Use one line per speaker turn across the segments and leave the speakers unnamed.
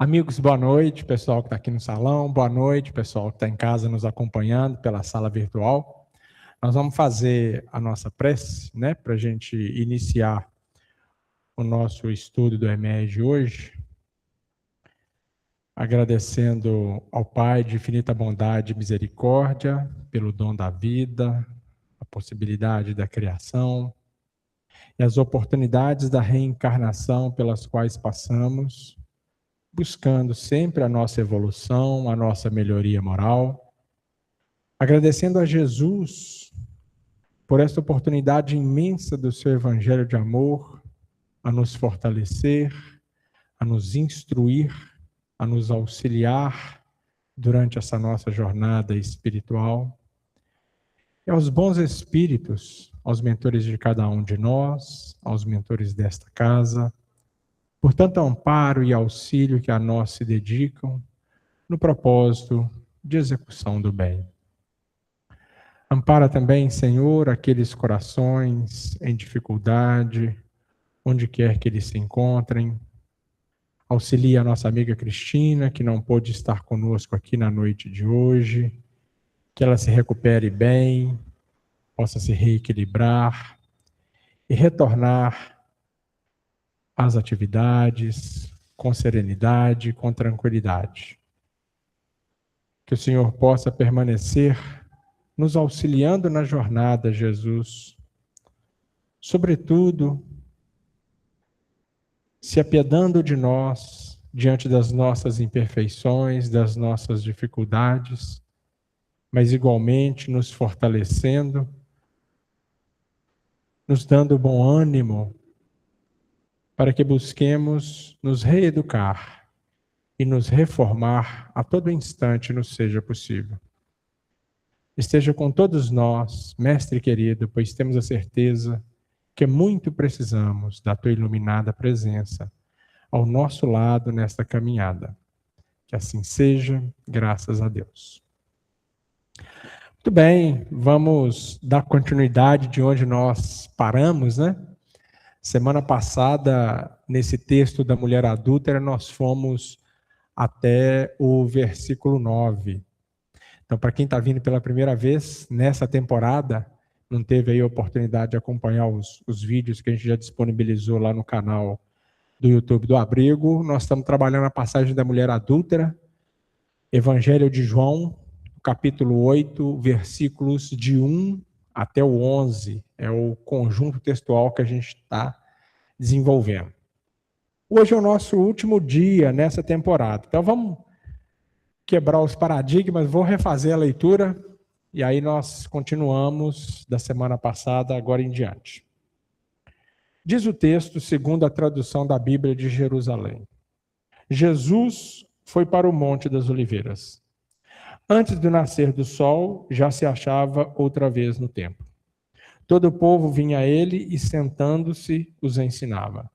Amigos, boa noite, pessoal que está aqui no salão, boa noite, pessoal que está em casa nos acompanhando pela sala virtual. Nós vamos fazer a nossa prece, né, para a gente iniciar o nosso estudo do EMED de hoje, agradecendo ao Pai de infinita bondade e misericórdia pelo dom da vida, a possibilidade da criação e as oportunidades da reencarnação pelas quais passamos, buscando sempre a nossa evolução, a nossa melhoria moral. Agradecendo a Jesus por esta oportunidade imensa do seu evangelho de amor, a nos fortalecer, a nos instruir, a nos auxiliar durante essa nossa jornada espiritual. E aos bons espíritos, aos mentores de cada um de nós, aos mentores desta casa, por tanto amparo e auxílio que a nós se dedicam no propósito de execução do bem. Ampara também, Senhor, aqueles corações em dificuldade, onde quer que eles se encontrem. Auxilia a nossa amiga Cristina, que não pôde estar conosco aqui na noite de hoje, que ela se recupere bem, possa se reequilibrar e retornar às atividades com serenidade, com tranquilidade. Que o Senhor possa permanecer nos auxiliando na jornada, Jesus. Sobretudo, se apiedando de nós, diante das nossas imperfeições, das nossas dificuldades, mas igualmente nos fortalecendo, nos dando bom ânimo, para que busquemos nos reeducar e nos reformar a todo instante nos seja possível. Esteja com todos nós, Mestre querido, pois temos a certeza que muito precisamos da Tua iluminada presença ao nosso lado nesta caminhada. Que assim seja, graças a Deus. Muito bem, vamos dar continuidade de onde nós paramos, né? Semana passada, nesse texto da mulher adúltera, nós fomos até o versículo 9. Então, para quem está vindo pela primeira vez nessa temporada, não teve aí a oportunidade de acompanhar os vídeos que a gente já disponibilizou lá no canal do YouTube do Abrigo, nós estamos trabalhando a passagem da mulher adúltera, Evangelho de João, capítulo 8, versículos de 1 até o 11, é o conjunto textual que a gente está desenvolvendo. Hoje é o nosso último dia nessa temporada, então vamos quebrar os paradigmas, vou refazer a leitura e aí nós continuamos da semana passada, agora em diante. Diz o texto, segundo a tradução da Bíblia de Jerusalém. Jesus foi para o Monte das Oliveiras. Antes do nascer do sol, já se achava outra vez no templo. Todo o povo vinha a ele e, sentando-se, os ensinava.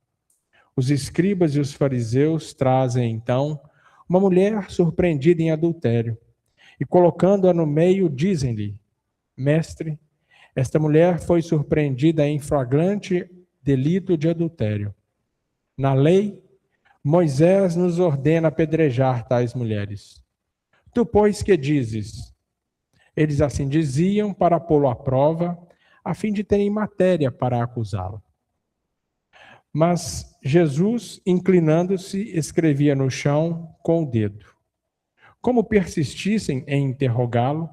Os escribas e os fariseus trazem, então, uma mulher surpreendida em adultério, e colocando-a no meio, dizem-lhe: Mestre, esta mulher foi surpreendida em flagrante delito de adultério. Na lei, Moisés nos ordena apedrejar tais mulheres. Tu, pois, que dizes? Eles assim diziam para pô-lo à prova, a fim de terem matéria para acusá-lo. Mas Jesus, inclinando-se, escrevia no chão com o dedo. Como persistissem em interrogá-lo,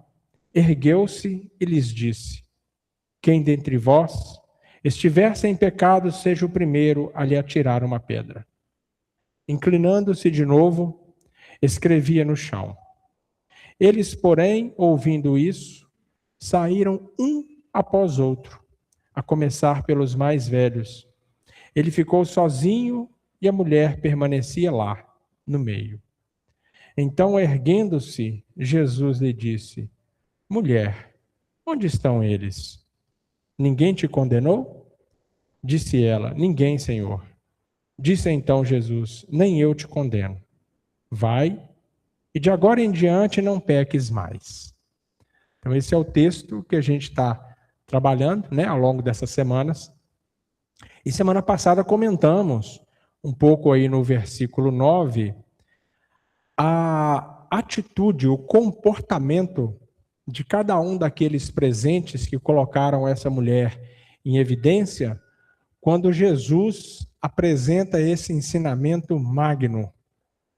ergueu-se e lhes disse: Quem dentre vós estiver sem pecado, seja o primeiro a lhe atirar uma pedra. Inclinando-se de novo, escrevia no chão. Eles, porém, ouvindo isso, saíram um após outro, a começar pelos mais velhos. Ele ficou sozinho e a mulher permanecia lá, no meio. Então, erguendo-se, Jesus lhe disse: Mulher, onde estão eles? Ninguém te condenou? Disse ela: Ninguém, Senhor. Disse então Jesus: Nem eu te condeno. Vai, e de agora em diante não peques mais. Então esse é o texto que a gente está trabalhando, né, ao longo dessas semanas. E semana passada comentamos um pouco aí no versículo 9, a atitude, o comportamento de cada um daqueles presentes que colocaram essa mulher em evidência, quando Jesus apresenta esse ensinamento magno,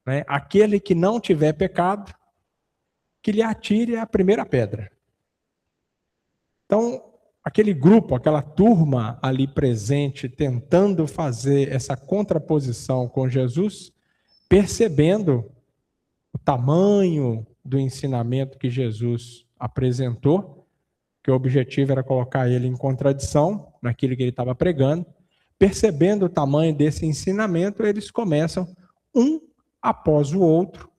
né? Aquele que não tiver pecado, que lhe atire a primeira pedra. Então, aquele grupo, aquela turma ali presente, tentando fazer essa contraposição com Jesus, percebendo o tamanho do ensinamento que Jesus apresentou, que o objetivo era colocar ele em contradição naquilo que ele estava pregando, percebendo o tamanho desse ensinamento, eles começam, um após o outro,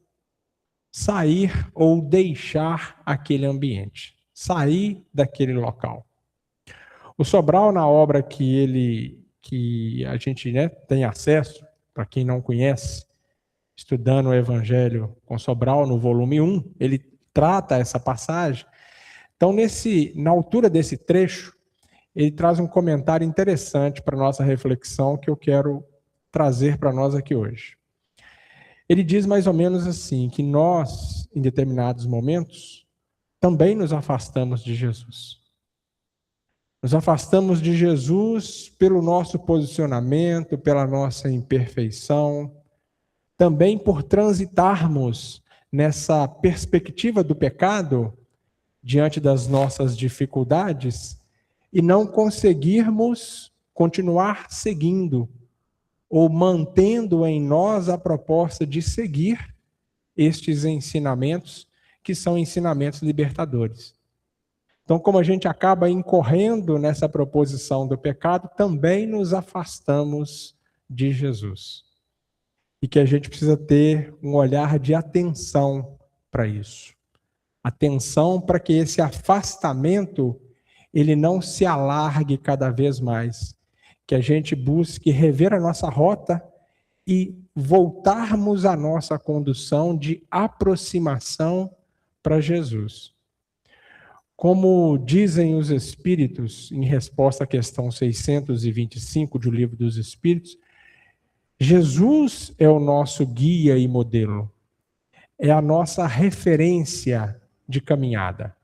sair ou deixar aquele ambiente, sair daquele local. O Sobral, na obra que a gente, né, tem acesso, para quem não conhece, estudando o Evangelho com Sobral, no volume 1, ele trata essa passagem. Então, na altura desse trecho, ele traz um comentário interessante para a nossa reflexão que eu quero trazer para nós aqui hoje. Ele diz mais ou menos assim, que nós, em determinados momentos, também nos afastamos de Jesus. Nos afastamos de Jesus pelo nosso posicionamento, pela nossa imperfeição, também por transitarmos nessa perspectiva do pecado diante das nossas dificuldades e não conseguirmos continuar seguindo ou mantendo em nós a proposta de seguir estes ensinamentos, que são ensinamentos libertadores. Então, como a gente acaba incorrendo nessa proposição do pecado, também nos afastamos de Jesus. E que a gente precisa ter um olhar de atenção para isso. Atenção para que esse afastamento ele não se alargue cada vez mais. Que a gente busque rever a nossa rota e voltarmos à nossa condução de aproximação para Jesus. Como dizem os Espíritos, em resposta à questão 625 do Livro dos Espíritos, Jesus é o nosso guia e modelo, é a nossa referência de caminhada.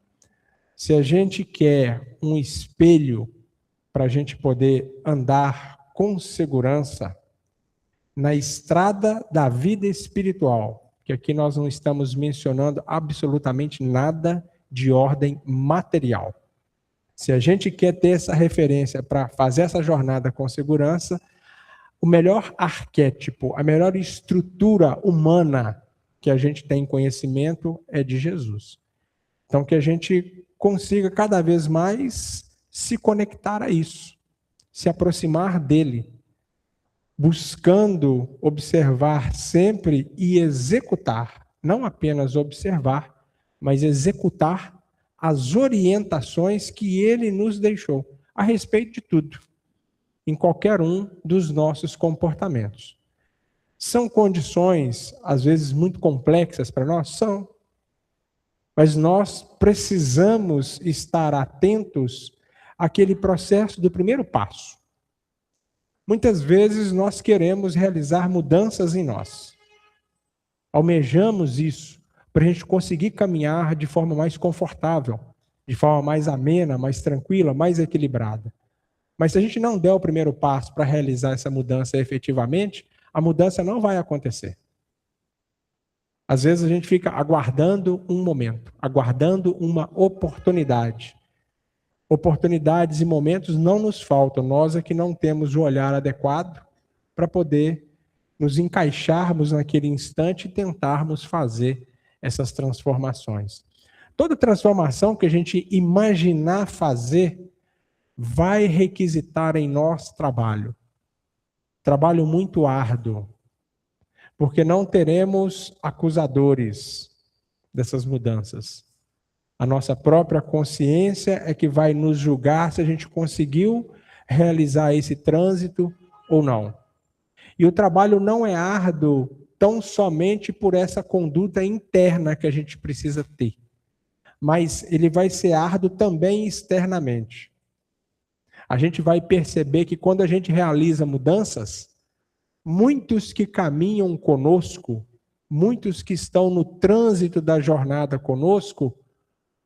Se a gente quer um espelho para a gente poder andar com segurança na estrada da vida espiritual, que aqui nós não estamos mencionando absolutamente nada de ordem material. Se a gente quer ter essa referência para fazer essa jornada com segurança, o melhor arquétipo, a melhor estrutura humana que a gente tem conhecimento é de Jesus. Então, que a gente consiga cada vez mais se conectar a isso, se aproximar dele, buscando observar sempre e executar, não apenas observar, mas executar as orientações que ele nos deixou a respeito de tudo, em qualquer um dos nossos comportamentos. São condições, às vezes, muito complexas para nós? São. Mas nós precisamos estar atentos àquele processo do primeiro passo. Muitas vezes nós queremos realizar mudanças em nós. Almejamos isso para a gente conseguir caminhar de forma mais confortável, de forma mais amena, mais tranquila, mais equilibrada. Mas se a gente não der o primeiro passo para realizar essa mudança efetivamente, a mudança não vai acontecer. Às vezes a gente fica aguardando um momento, aguardando uma oportunidade. Oportunidades e momentos não nos faltam, nós é que não temos o olhar adequado para poder nos encaixarmos naquele instante e tentarmos fazer essas transformações. Toda transformação que a gente imaginar fazer vai requisitar em nós trabalho. Trabalho muito árduo, porque não teremos acusadores dessas mudanças. A nossa própria consciência é que vai nos julgar se a gente conseguiu realizar esse trânsito ou não. E o trabalho não é árduo tão somente por essa conduta interna que a gente precisa ter, mas ele vai ser árduo também externamente. A gente vai perceber que quando a gente realiza mudanças, muitos que caminham conosco muitos que estão no trânsito da jornada conosco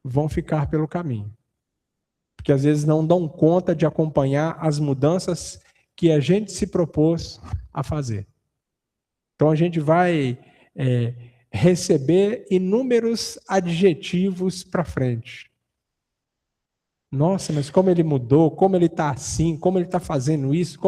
vão ficar pelo caminho. Porque às vezes não dão conta de acompanhar as mudanças que a gente se propôs a fazer. Então a gente vai receber inúmeros adjetivos para frente. Nossa, mas como ele mudou, como ele está assim, como ele está fazendo isso,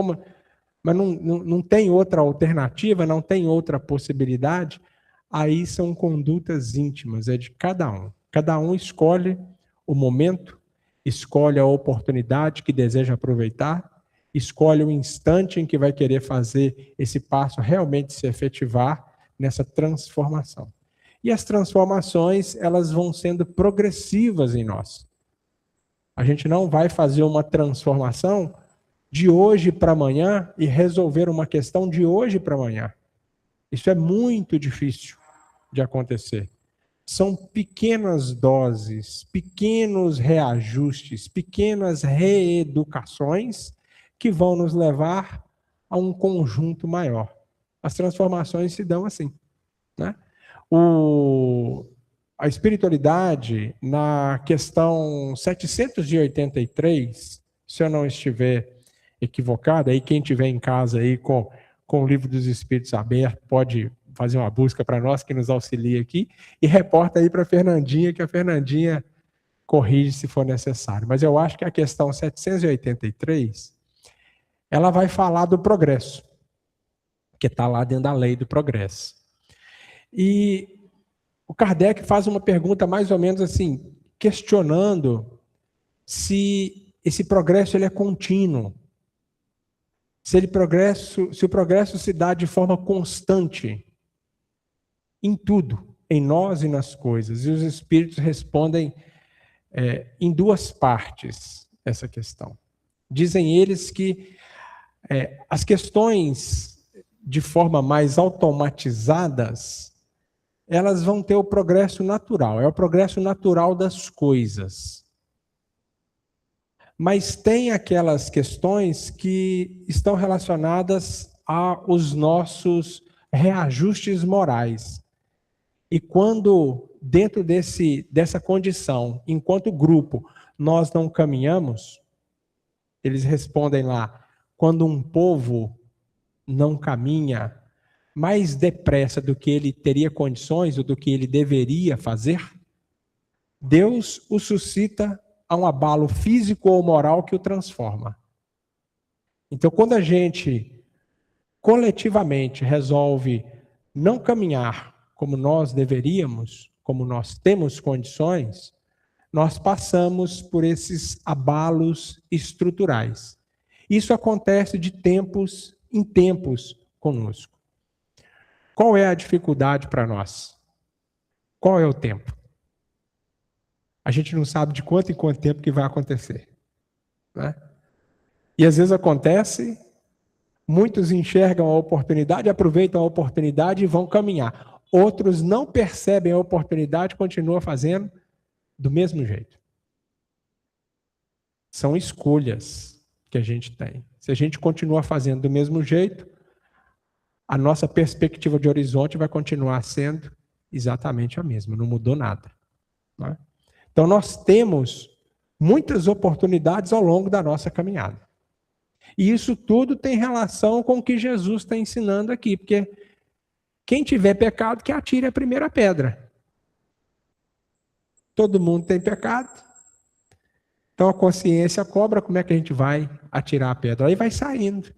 mas não tem outra alternativa, não tem outra possibilidade. Aí são condutas íntimas, é de cada um. Cada um escolhe o momento, escolhe a oportunidade que deseja aproveitar, escolhe o instante em que vai querer fazer esse passo realmente se efetivar nessa transformação. E as transformações, elas vão sendo progressivas em nós. A gente não vai fazer uma transformação de hoje para amanhã e resolver uma questão de hoje para amanhã. Isso é muito difícil de acontecer. São pequenas doses, pequenos reajustes, pequenas reeducações que vão nos levar a um conjunto maior. As transformações se dão assim, né? A espiritualidade, na questão 783, se eu não estiver equivocado, aí quem tiver em casa aí com o Livro dos Espíritos aberto, pode fazer uma busca para nós, que nos auxilia aqui, e reporta aí para a Fernandinha, que a Fernandinha corrige se for necessário. Mas eu acho que a questão 783, ela vai falar do progresso, que está lá dentro da lei do progresso. E o Kardec faz uma pergunta mais ou menos assim, questionando se esse progresso ele é contínuo, se o progresso se dá de forma constante em tudo, em nós e nas coisas. E os espíritos respondem em duas partes essa questão. Dizem eles que as questões de forma mais automatizadas, elas vão ter o progresso natural, é o progresso natural das coisas. Mas tem aquelas questões que estão relacionadas aos nossos reajustes morais. E quando, dentro dessa condição, enquanto grupo, nós não caminhamos, eles respondem lá, quando um povo não caminha mais depressa do que ele teria condições ou do que ele deveria fazer, Deus o suscita a um abalo físico ou moral que o transforma. Então, quando a gente coletivamente resolve não caminhar como nós deveríamos, como nós temos condições, nós passamos por esses abalos estruturais. Isso acontece de tempos em tempos conosco. Qual é a dificuldade para nós? Qual é o tempo? A gente não sabe de quanto em quanto tempo que vai acontecer, né? E às vezes acontece, muitos enxergam a oportunidade, aproveitam a oportunidade e vão caminhar. Outros não percebem a oportunidade e continuam fazendo do mesmo jeito. São escolhas que a gente tem. Se a gente continua fazendo do mesmo jeito, a nossa perspectiva de horizonte vai continuar sendo exatamente a mesma, não mudou nada, né? Então nós temos muitas oportunidades ao longo da nossa caminhada. E isso tudo tem relação com o que Jesus está ensinando aqui, porque quem tiver pecado que atire a primeira pedra. Todo mundo tem pecado. Então a consciência cobra, como é que a gente vai atirar a pedra? Aí vai saindo.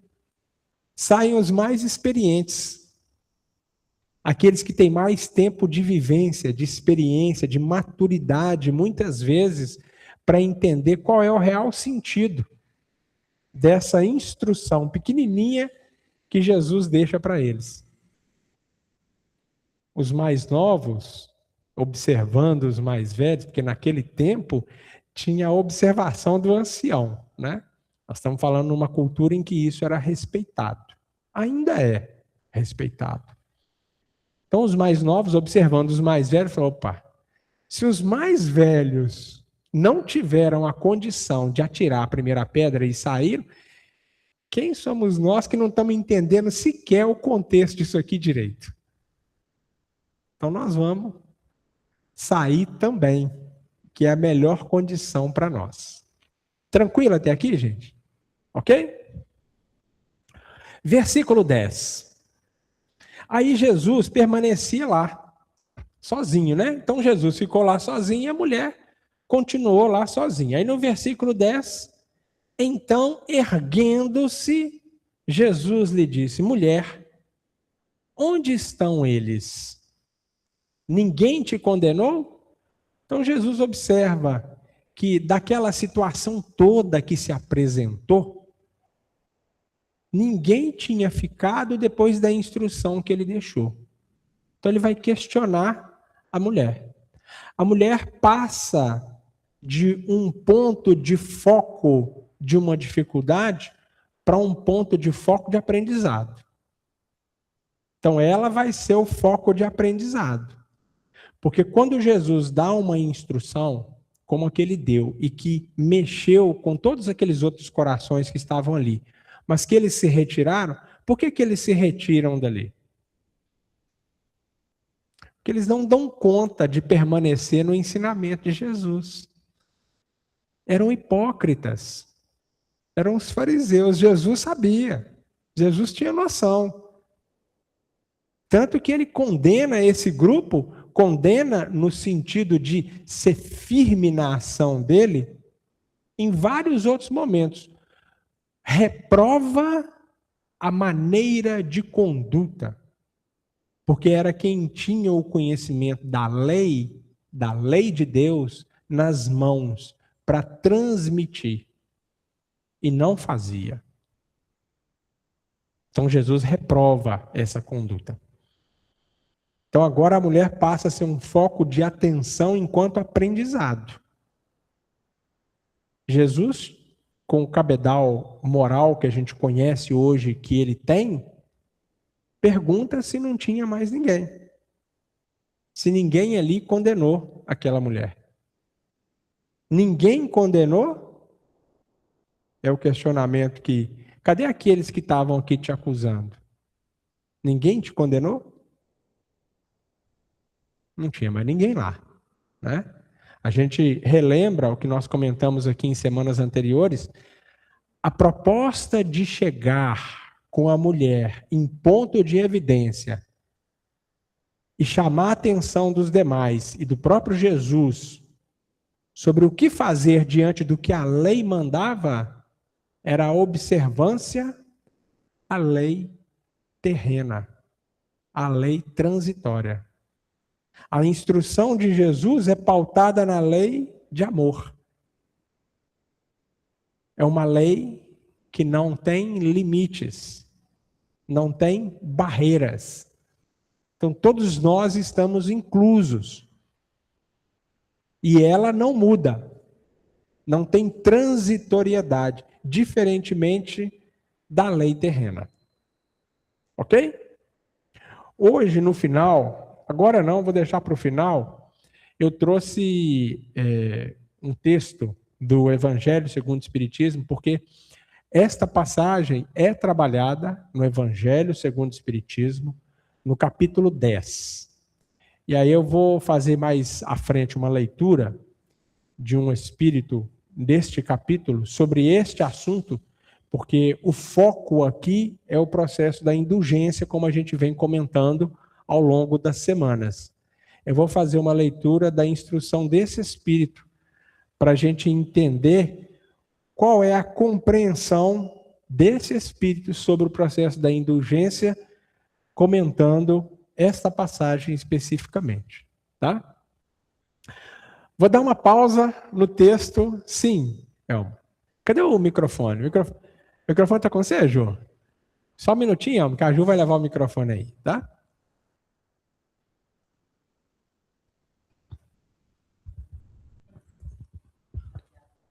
Saem os mais experientes. Aqueles que têm mais tempo de vivência, de experiência, de maturidade, muitas vezes, para entender qual é o real sentido dessa instrução pequenininha que Jesus deixa para eles. Os mais novos, observando os mais velhos, porque naquele tempo tinha a observação do ancião, né? Nós estamos falando numa cultura em que isso era respeitado. Ainda é respeitado. Então, os mais novos, observando os mais velhos, falaram, opa, se os mais velhos não tiveram a condição de atirar a primeira pedra e saíram, quem somos nós que não estamos entendendo sequer o contexto disso aqui direito? Então nós vamos sair também, que é a melhor condição para nós. Tranquilo até aqui, gente? Ok? Versículo 10. Aí Jesus permanecia lá, sozinho, né? Então Jesus ficou lá sozinho e a mulher continuou lá sozinha. Aí no versículo 10, então erguendo-se, Jesus lhe disse: mulher, onde estão eles? Ninguém te condenou? Então Jesus observa que daquela situação toda que se apresentou, ninguém tinha ficado depois da instrução que ele deixou. Então ele vai questionar a mulher. A mulher passa de um ponto de foco de uma dificuldade para um ponto de foco de aprendizado. Então ela vai ser o foco de aprendizado. Porque quando Jesus dá uma instrução, como a que ele deu, e que mexeu com todos aqueles outros corações que estavam ali, mas que eles se retiraram, por que eles se retiram dali? Porque eles não dão conta de permanecer no ensinamento de Jesus. Eram hipócritas. Eram os fariseus. Jesus sabia. Jesus tinha noção. Tanto que ele condena esse grupo, condena no sentido de ser firme na ação dele, em vários outros momentos. Reprova a maneira de conduta, porque era quem tinha o conhecimento da lei de Deus, nas mãos, para transmitir, e não fazia. Então Jesus reprova essa conduta. Então agora a mulher passa a ser um foco de atenção enquanto aprendizado. Jesus, com o cabedal moral que a gente conhece hoje que ele tem, pergunta se não tinha mais ninguém. Se ninguém ali condenou aquela mulher. Ninguém condenou? É o questionamento que... Cadê aqueles que estavam aqui te acusando? Ninguém te condenou? Não tinha mais ninguém lá, né? A gente relembra o que nós comentamos aqui em semanas anteriores, a proposta de chegar com a mulher em ponto de evidência e chamar a atenção dos demais e do próprio Jesus sobre o que fazer diante do que a lei mandava, era a observância à lei terrena, à lei transitória. A instrução de Jesus é pautada na lei de amor. É uma lei que não tem limites, não tem barreiras. Então, todos nós estamos inclusos. E ela não muda, não tem transitoriedade, diferentemente da lei terrena. Ok? Hoje, no final, agora não, vou deixar para o final, eu trouxe um texto do Evangelho segundo o Espiritismo, porque esta passagem é trabalhada no Evangelho segundo o Espiritismo, no capítulo 10. E aí eu vou fazer mais à frente uma leitura de um espírito deste capítulo sobre este assunto, porque o foco aqui é o processo da indulgência, como a gente vem comentando ao longo das semanas. Eu vou fazer uma leitura da instrução desse espírito, para a gente entender qual é a compreensão desse espírito sobre o processo da indulgência, comentando esta passagem especificamente, tá? Vou dar uma pausa no texto. Sim, Elmo. Cadê o microfone? O microfone está com você, Ju? Só um minutinho, Elmo, que a Ju vai levar o microfone aí, tá?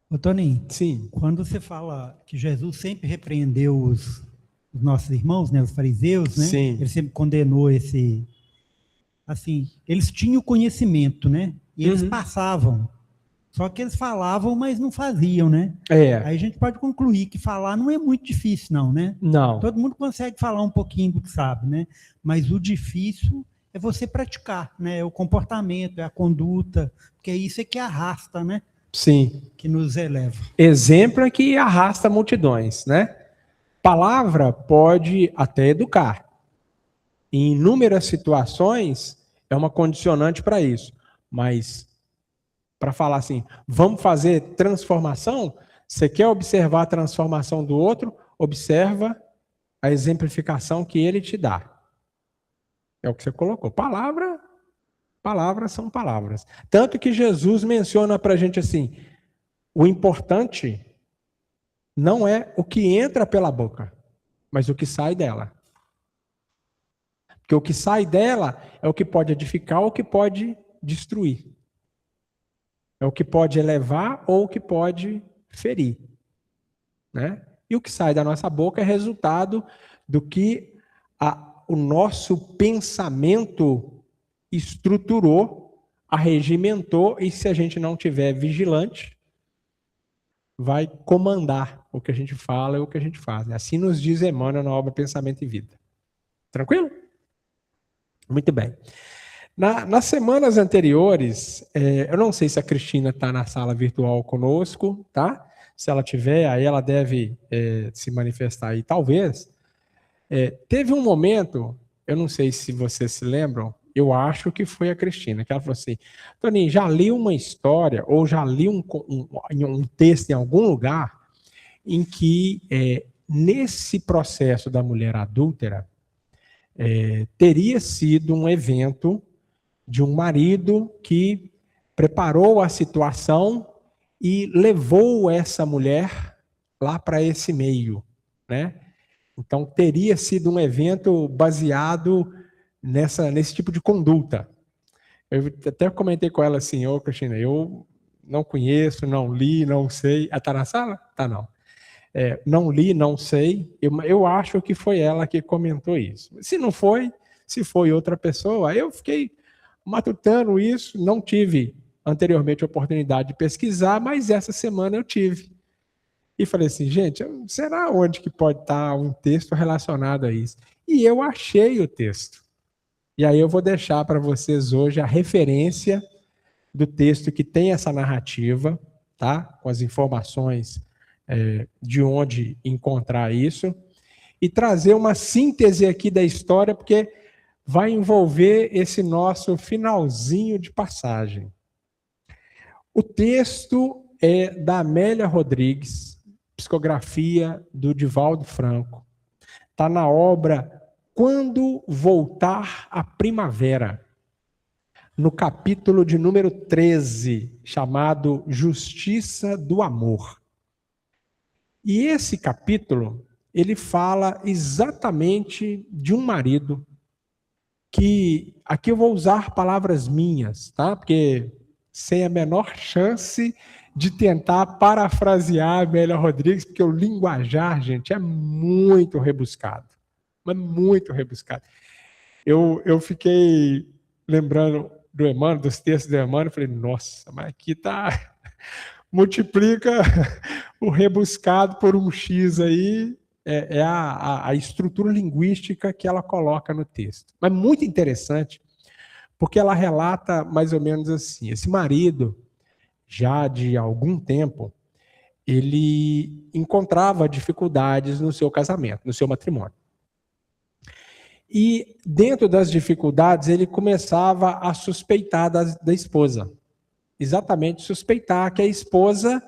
Ô, Toninho,
sim.
Quando você fala que Jesus sempre repreendeu os nossos irmãos, né, os fariseus, né?
Sim.
Ele sempre condenou esse... Assim, eles tinham conhecimento, né? E eles passavam. Só que eles falavam, mas não faziam, né? Aí a gente pode concluir que falar não é muito difícil, não, né?
Não.
Todo mundo consegue falar um pouquinho do que sabe, né? Mas o difícil é você praticar, né? É o comportamento, é a conduta, porque é isso que arrasta, né?
Sim.
Que nos eleva.
Exemplo é que arrasta multidões, né? Palavra pode até educar. Em inúmeras situações, é uma condicionante para isso. Mas, para falar assim, vamos fazer transformação? Você quer observar a transformação do outro? Observa a exemplificação que ele te dá. É o que você colocou. Palavras são palavras. Tanto que Jesus menciona para a gente assim, o importante não é o que entra pela boca, mas o que sai dela. Porque o que sai dela é o que pode edificar ou o que pode destruir. É o que pode elevar ou o que pode ferir. Né? E o que sai da nossa boca é resultado do que o nosso pensamento estruturou, arregimentou, e se a gente não tiver vigilante, vai comandar o que a gente fala e o que a gente faz. Assim nos diz Emmanuel na obra Pensamento e Vida. Tranquilo? Muito bem. Nas semanas anteriores, eu não sei se a Cristina está na sala virtual conosco, tá? Se ela tiver, aí ela deve se manifestar aí, talvez. Teve um momento, eu não sei se vocês se lembram, eu acho que foi a Cristina, que ela falou assim, Toninho, já li uma história, ou já li um texto em algum lugar, em que nesse processo da mulher adúltera, teria sido um evento de um marido que preparou a situação e levou essa mulher lá para esse meio, né? Então, teria sido um evento baseado nesse tipo de conduta. Eu até comentei com ela assim, ô Cristina, eu não conheço, não li, não sei. Está na sala? Tá, não. Não li, não sei. Eu acho que foi ela que comentou isso. Se não foi, se foi outra pessoa, eu fiquei matutando isso, não tive anteriormente a oportunidade de pesquisar, mas essa semana eu tive. E falei assim, gente, será onde que pode estar um texto relacionado a isso? E eu achei o texto. E aí eu vou deixar para vocês hoje a referência do texto que tem essa narrativa, tá? Com as informações de onde encontrar isso, e trazer uma síntese aqui da história, porque vai envolver esse nosso finalzinho de passagem. O texto é da Amélia Rodrigues, psicografia do Divaldo Franco. Está na obra Quando Voltar a Primavera, no capítulo de número 13, chamado Justiça do Amor. E esse capítulo, ele fala exatamente de um marido que, aqui eu vou usar palavras minhas, tá? Porque sem a menor chance de tentar parafrasear a Amélia Rodrigues, porque o linguajar, gente, é muito rebuscado. Mas muito rebuscado. Eu fiquei lembrando do Emmanuel, dos textos do Emmanuel, falei, nossa, mas aqui tá... Multiplica o rebuscado por um X aí, é a estrutura linguística que ela coloca no texto. Mas muito interessante, porque ela relata mais ou menos assim, esse marido, já de algum tempo, ele encontrava dificuldades no seu casamento, no seu matrimônio. E dentro das dificuldades, ele começava a suspeitar da esposa. Exatamente suspeitar que a esposa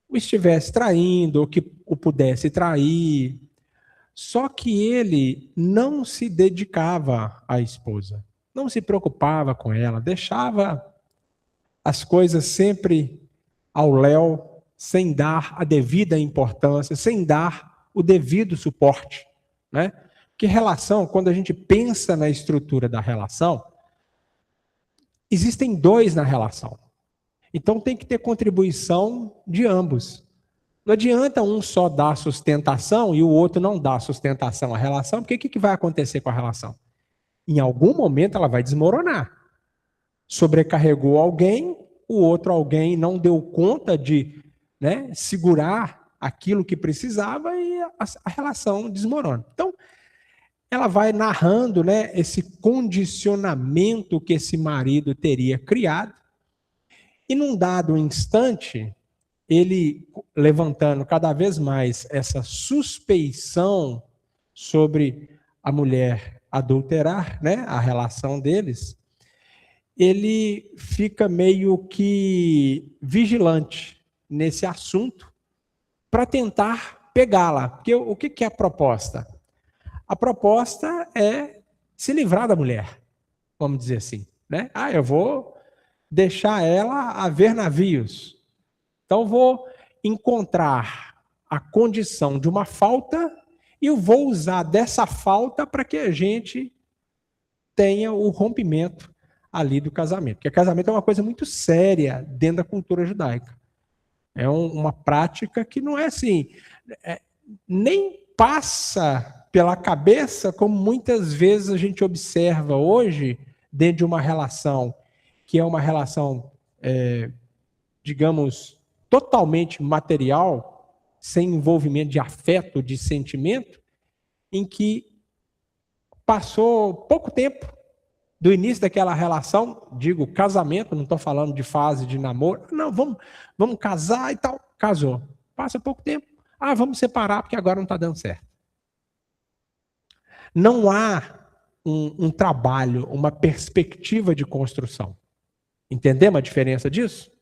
o estivesse traindo, ou que o pudesse trair. Só que ele não se dedicava à esposa, não se preocupava com ela, deixava as coisas sempre ao léu, sem dar a devida importância, sem dar o devido suporte, né? Porque relação, quando a gente pensa na estrutura da relação, existem dois na relação. Então tem que ter contribuição de ambos. Não adianta um só dar sustentação e o outro não dar sustentação à relação, porque o que vai acontecer com a relação? Em algum momento ela vai desmoronar. Sobrecarregou alguém, o outro alguém não deu conta de segurar aquilo que precisava e a relação desmorona. Então, ela vai narrando, né, esse condicionamento que esse marido teria criado. E num dado instante, ele levantando cada vez mais essa suspeição sobre a mulher adulterar, né, a relação deles, ele fica meio que vigilante nesse assunto para tentar pegá-la. Porque o que é a proposta? A proposta é se livrar da mulher, vamos dizer assim, né? Eu vou deixar ela a ver navios. Então, vou encontrar a condição de uma falta e eu vou usar dessa falta para que a gente tenha o rompimento ali do casamento. Porque casamento é uma coisa muito séria dentro da cultura judaica. É uma prática que não é assim, nem passa pela cabeça como muitas vezes a gente observa hoje dentro de uma relação que é uma relação, digamos, totalmente material, sem envolvimento de afeto, de sentimento, em que passou pouco tempo do início daquela relação, digo casamento, não estou falando de fase de namoro, não, vamos casar e tal, casou. Passa pouco tempo, vamos separar porque agora não está dando certo. Não há um trabalho, uma perspectiva de construção. Entendemos a diferença disso?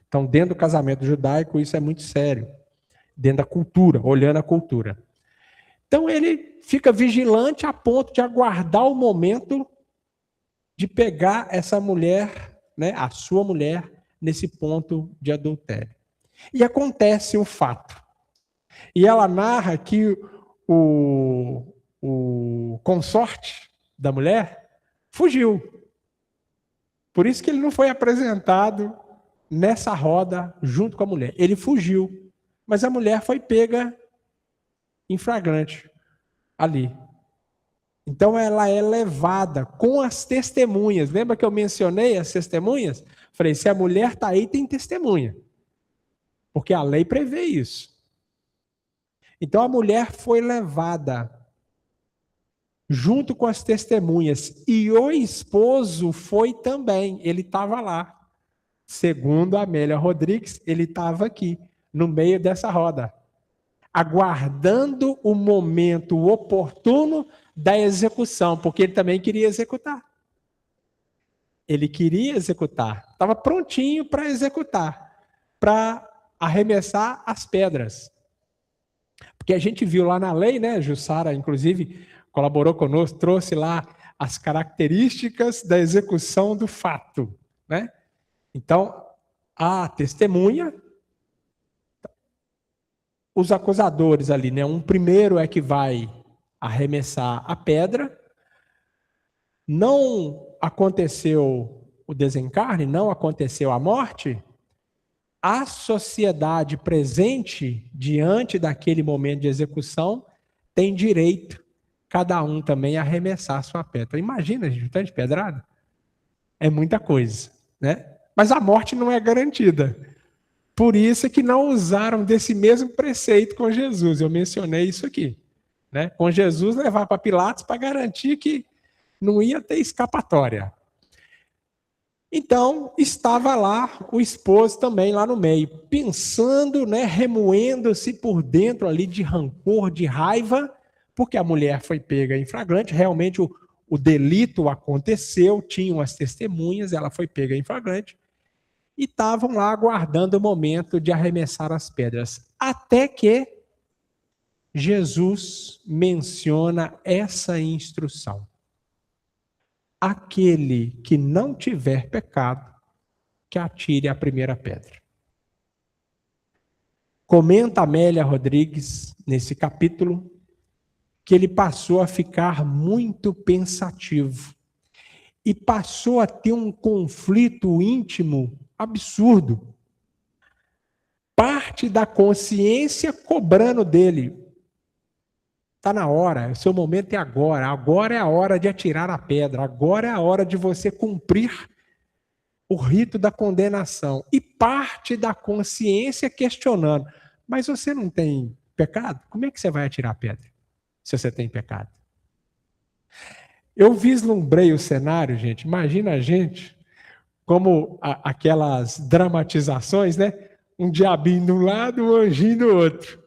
Então, dentro do casamento judaico, isso é muito sério. Dentro da cultura, olhando a cultura. Então, ele fica vigilante a ponto de aguardar o momento de pegar essa mulher, né, a sua mulher, nesse ponto de adultério. E acontece o fato. E ela narra que o consorte da mulher fugiu. Por isso que ele não foi apresentado nessa roda junto com a mulher. Ele fugiu, mas a mulher foi pega em flagrante ali. Então ela é levada com as testemunhas. Lembra que eu mencionei as testemunhas? Falei, se a mulher está aí, tem testemunha. Porque a lei prevê isso. Então a mulher foi levada junto com as testemunhas. E o esposo foi também. Ele estava lá. Segundo a Amélia Rodrigues, ele estava aqui, no meio dessa roda, aguardando o momento oportuno da execução, porque ele também queria executar. Ele queria executar, estava prontinho para executar, para arremessar as pedras. Porque a gente viu lá na lei, né, Jussara, inclusive, colaborou conosco, trouxe lá as características da execução do fato, né? Então, a testemunha, os acusadores ali, né? Um primeiro é que vai arremessar a pedra. Não aconteceu o desencarne, não aconteceu a morte. A sociedade presente, diante daquele momento de execução, tem direito, cada um também, a arremessar a sua pedra. Imagina, gente, um tanto de pedrada. É muita coisa, né? Mas a morte não é garantida. Por isso é que não usaram desse mesmo preceito com Jesus. Eu mencionei isso aqui. Né? Com Jesus, levar para Pilatos para garantir que não ia ter escapatória. Então, estava lá o esposo também lá no meio, pensando, né, remoendo-se por dentro ali de rancor, de raiva, porque a mulher foi pega em flagrante, realmente o delito aconteceu, tinham as testemunhas, ela foi pega em flagrante, e estavam lá aguardando o momento de arremessar as pedras. Até que Jesus menciona essa instrução. Aquele que não tiver pecado, que atire a primeira pedra. Comenta Amélia Rodrigues, nesse capítulo, que ele passou a ficar muito pensativo e passou a ter um conflito íntimo absurdo. Parte da consciência cobrando dele. Está na hora, o seu momento é agora. Agora é a hora de atirar a pedra. Agora é a hora de você cumprir o rito da condenação. E parte da consciência questionando. Mas você não tem pecado? Como é que você vai atirar a pedra se você tem pecado? Eu vislumbrei o cenário, gente. Imagina a gente como aquelas dramatizações, né? Um diabinho de um lado, um anjinho do outro.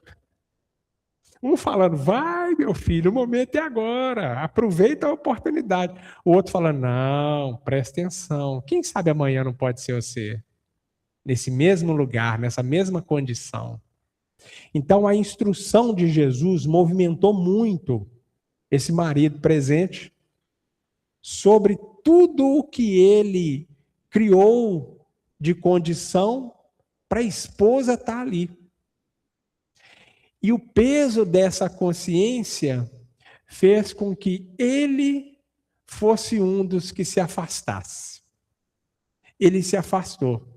Um falando, vai, meu filho, o momento é agora, aproveita a oportunidade. O outro falando, não, presta atenção, quem sabe amanhã não pode ser você? Nesse mesmo lugar, nessa mesma condição. Então, a instrução de Jesus movimentou muito esse marido presente sobre tudo o que ele criou de condição para a esposa estar ali. E o peso dessa consciência fez com que ele fosse um dos que se afastasse. Ele se afastou.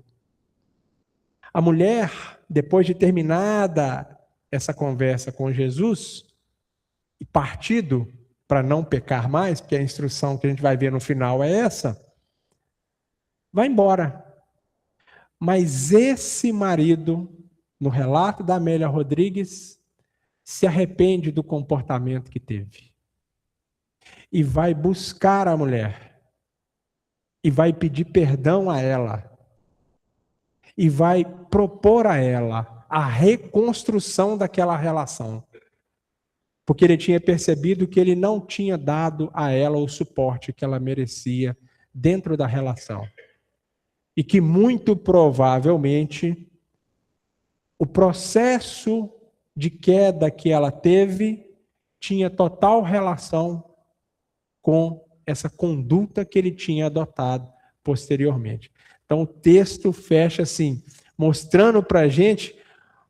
A mulher, depois de terminada essa conversa com Jesus, e partido para não pecar mais, porque a instrução que a gente vai ver no final é essa, vai embora. Mas esse marido, no relato da Amélia Rodrigues, se arrepende do comportamento que teve. E vai buscar a mulher. E vai pedir perdão a ela. E vai propor a ela a reconstrução daquela relação. Porque ele tinha percebido que ele não tinha dado a ela o suporte que ela merecia dentro da relação. E que muito provavelmente o processo de queda que ela teve tinha total relação com essa conduta que ele tinha adotado posteriormente. Então o texto fecha assim, mostrando para a gente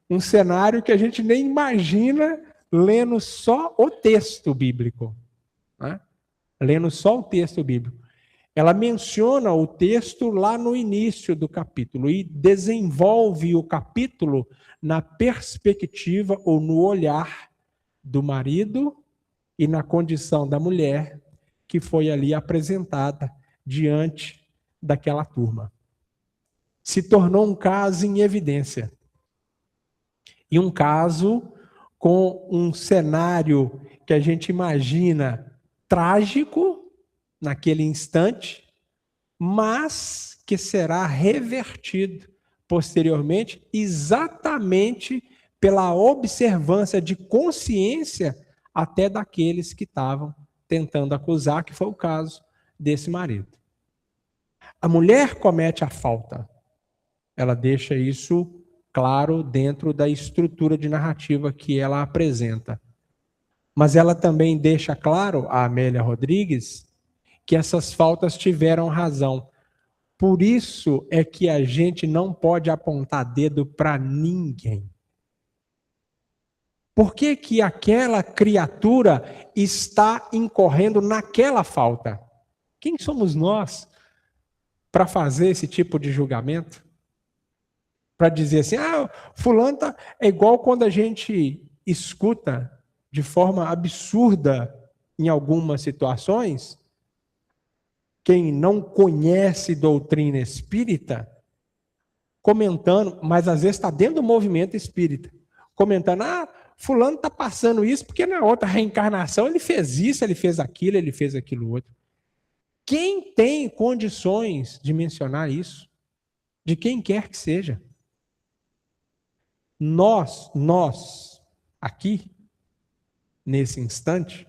um cenário que a gente nem imagina lendo só o texto bíblico. Né? Lendo só o texto bíblico. Ela menciona o texto lá no início do capítulo e desenvolve o capítulo na perspectiva ou no olhar do marido e na condição da mulher que foi ali apresentada diante daquela turma. Se tornou um caso em evidência. E um caso com um cenário que a gente imagina trágico naquele instante, mas que será revertido posteriormente exatamente pela observância de consciência até daqueles que estavam tentando acusar, que foi o caso desse marido. A mulher comete a falta. Ela deixa isso claro dentro da estrutura de narrativa que ela apresenta. Mas ela também deixa claro, a Amélia Rodrigues, que essas faltas tiveram razão. Por isso é que a gente não pode apontar dedo para ninguém. Por que que aquela criatura está incorrendo naquela falta? Quem somos nós para fazer esse tipo de julgamento? Para dizer assim, fulano é igual quando a gente escuta de forma absurda em algumas situações, quem não conhece doutrina espírita, comentando, mas às vezes está dentro do movimento espírita, comentando, fulano está passando isso porque na outra reencarnação ele fez isso, ele fez aquilo outro. Quem tem condições de mencionar isso? De quem quer que seja. Nós, aqui, nesse instante,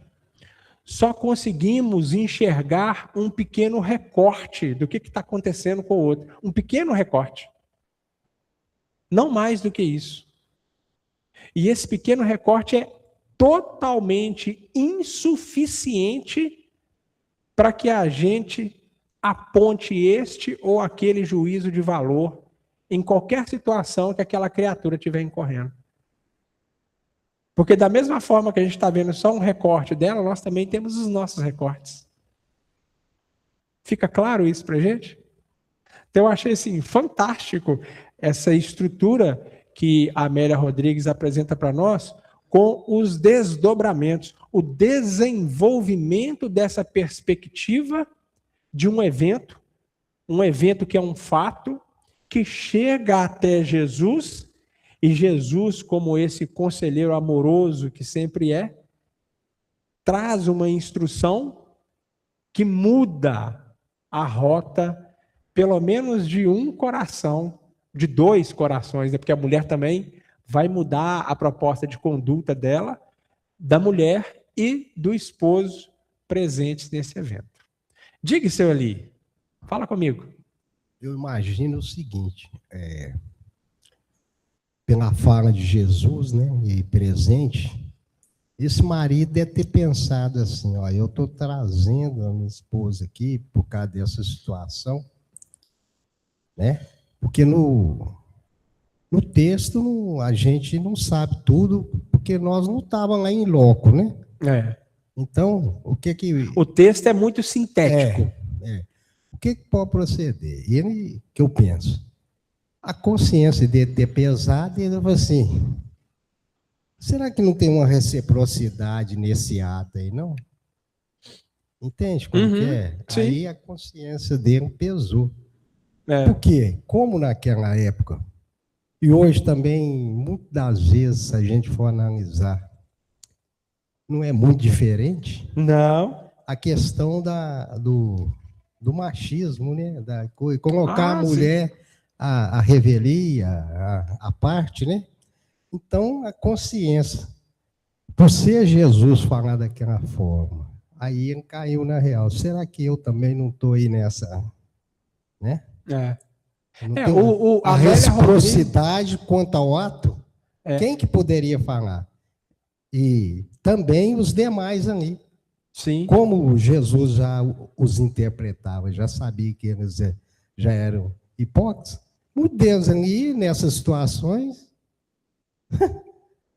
só conseguimos enxergar um pequeno recorte do que está acontecendo com o outro. Um pequeno recorte. Não mais do que isso. E esse pequeno recorte é totalmente insuficiente para que a gente aponte este ou aquele juízo de valor em qualquer situação que aquela criatura estiver incorrendo. Porque da mesma forma que a gente está vendo só um recorte dela, nós também temos os nossos recortes. Fica claro isso para a gente? Então eu achei assim, fantástico essa estrutura que a Amélia Rodrigues apresenta para nós, com os desdobramentos, o desenvolvimento dessa perspectiva de um evento que é um fato, que chega até Jesus, e Jesus, como esse conselheiro amoroso que sempre é, traz uma instrução que muda a rota, pelo menos de um coração, de 2 corações, né? Porque a mulher também vai mudar a proposta de conduta dela, da mulher e do esposo presentes nesse evento. Diga, seu Eli, fala comigo.
Eu imagino o seguinte, pela fala de Jesus, né, e presente, esse marido deve ter pensado assim, ó, eu estou trazendo a minha esposa aqui por causa dessa situação, né? Porque no texto a gente não sabe tudo, porque nós não estávamos lá em loco, né? Então, o que...
O texto é muito sintético.
O que pode proceder? Ele, que eu penso, a consciência dele ter pesado, ele falou assim, será que não tem uma reciprocidade nesse ato aí, não? Entende como que é?
Sim.
Aí a consciência dele pesou. Por quê? Como naquela época, e hoje também, muitas das vezes, se a gente for analisar, não é muito diferente?
Não.
A questão do machismo, né? Colocar a mulher, a revelia, a parte, né? Então, a consciência, por ser Jesus falar daquela forma, aí ele caiu na real. Será que eu também não estou aí nessa, né? A reciprocidade quanto ao ato, quem que poderia falar? E também os demais ali.
Sim.
Como Jesus já os interpretava, já sabia que eles já eram hipócritas, o Deus ali, nessas situações,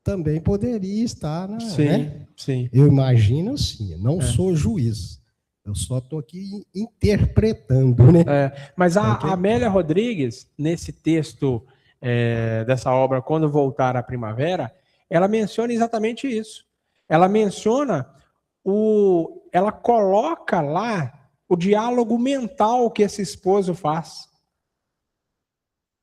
também poderia estar,
sim,
né?
Sim.
Eu imagino assim, não sou juiz, eu só estou aqui interpretando, né?
Mas a Amélia Rodrigues, nesse texto dessa obra, Quando Voltar à Primavera, ela menciona exatamente isso. Ela menciona ela coloca lá o diálogo mental que esse esposo faz.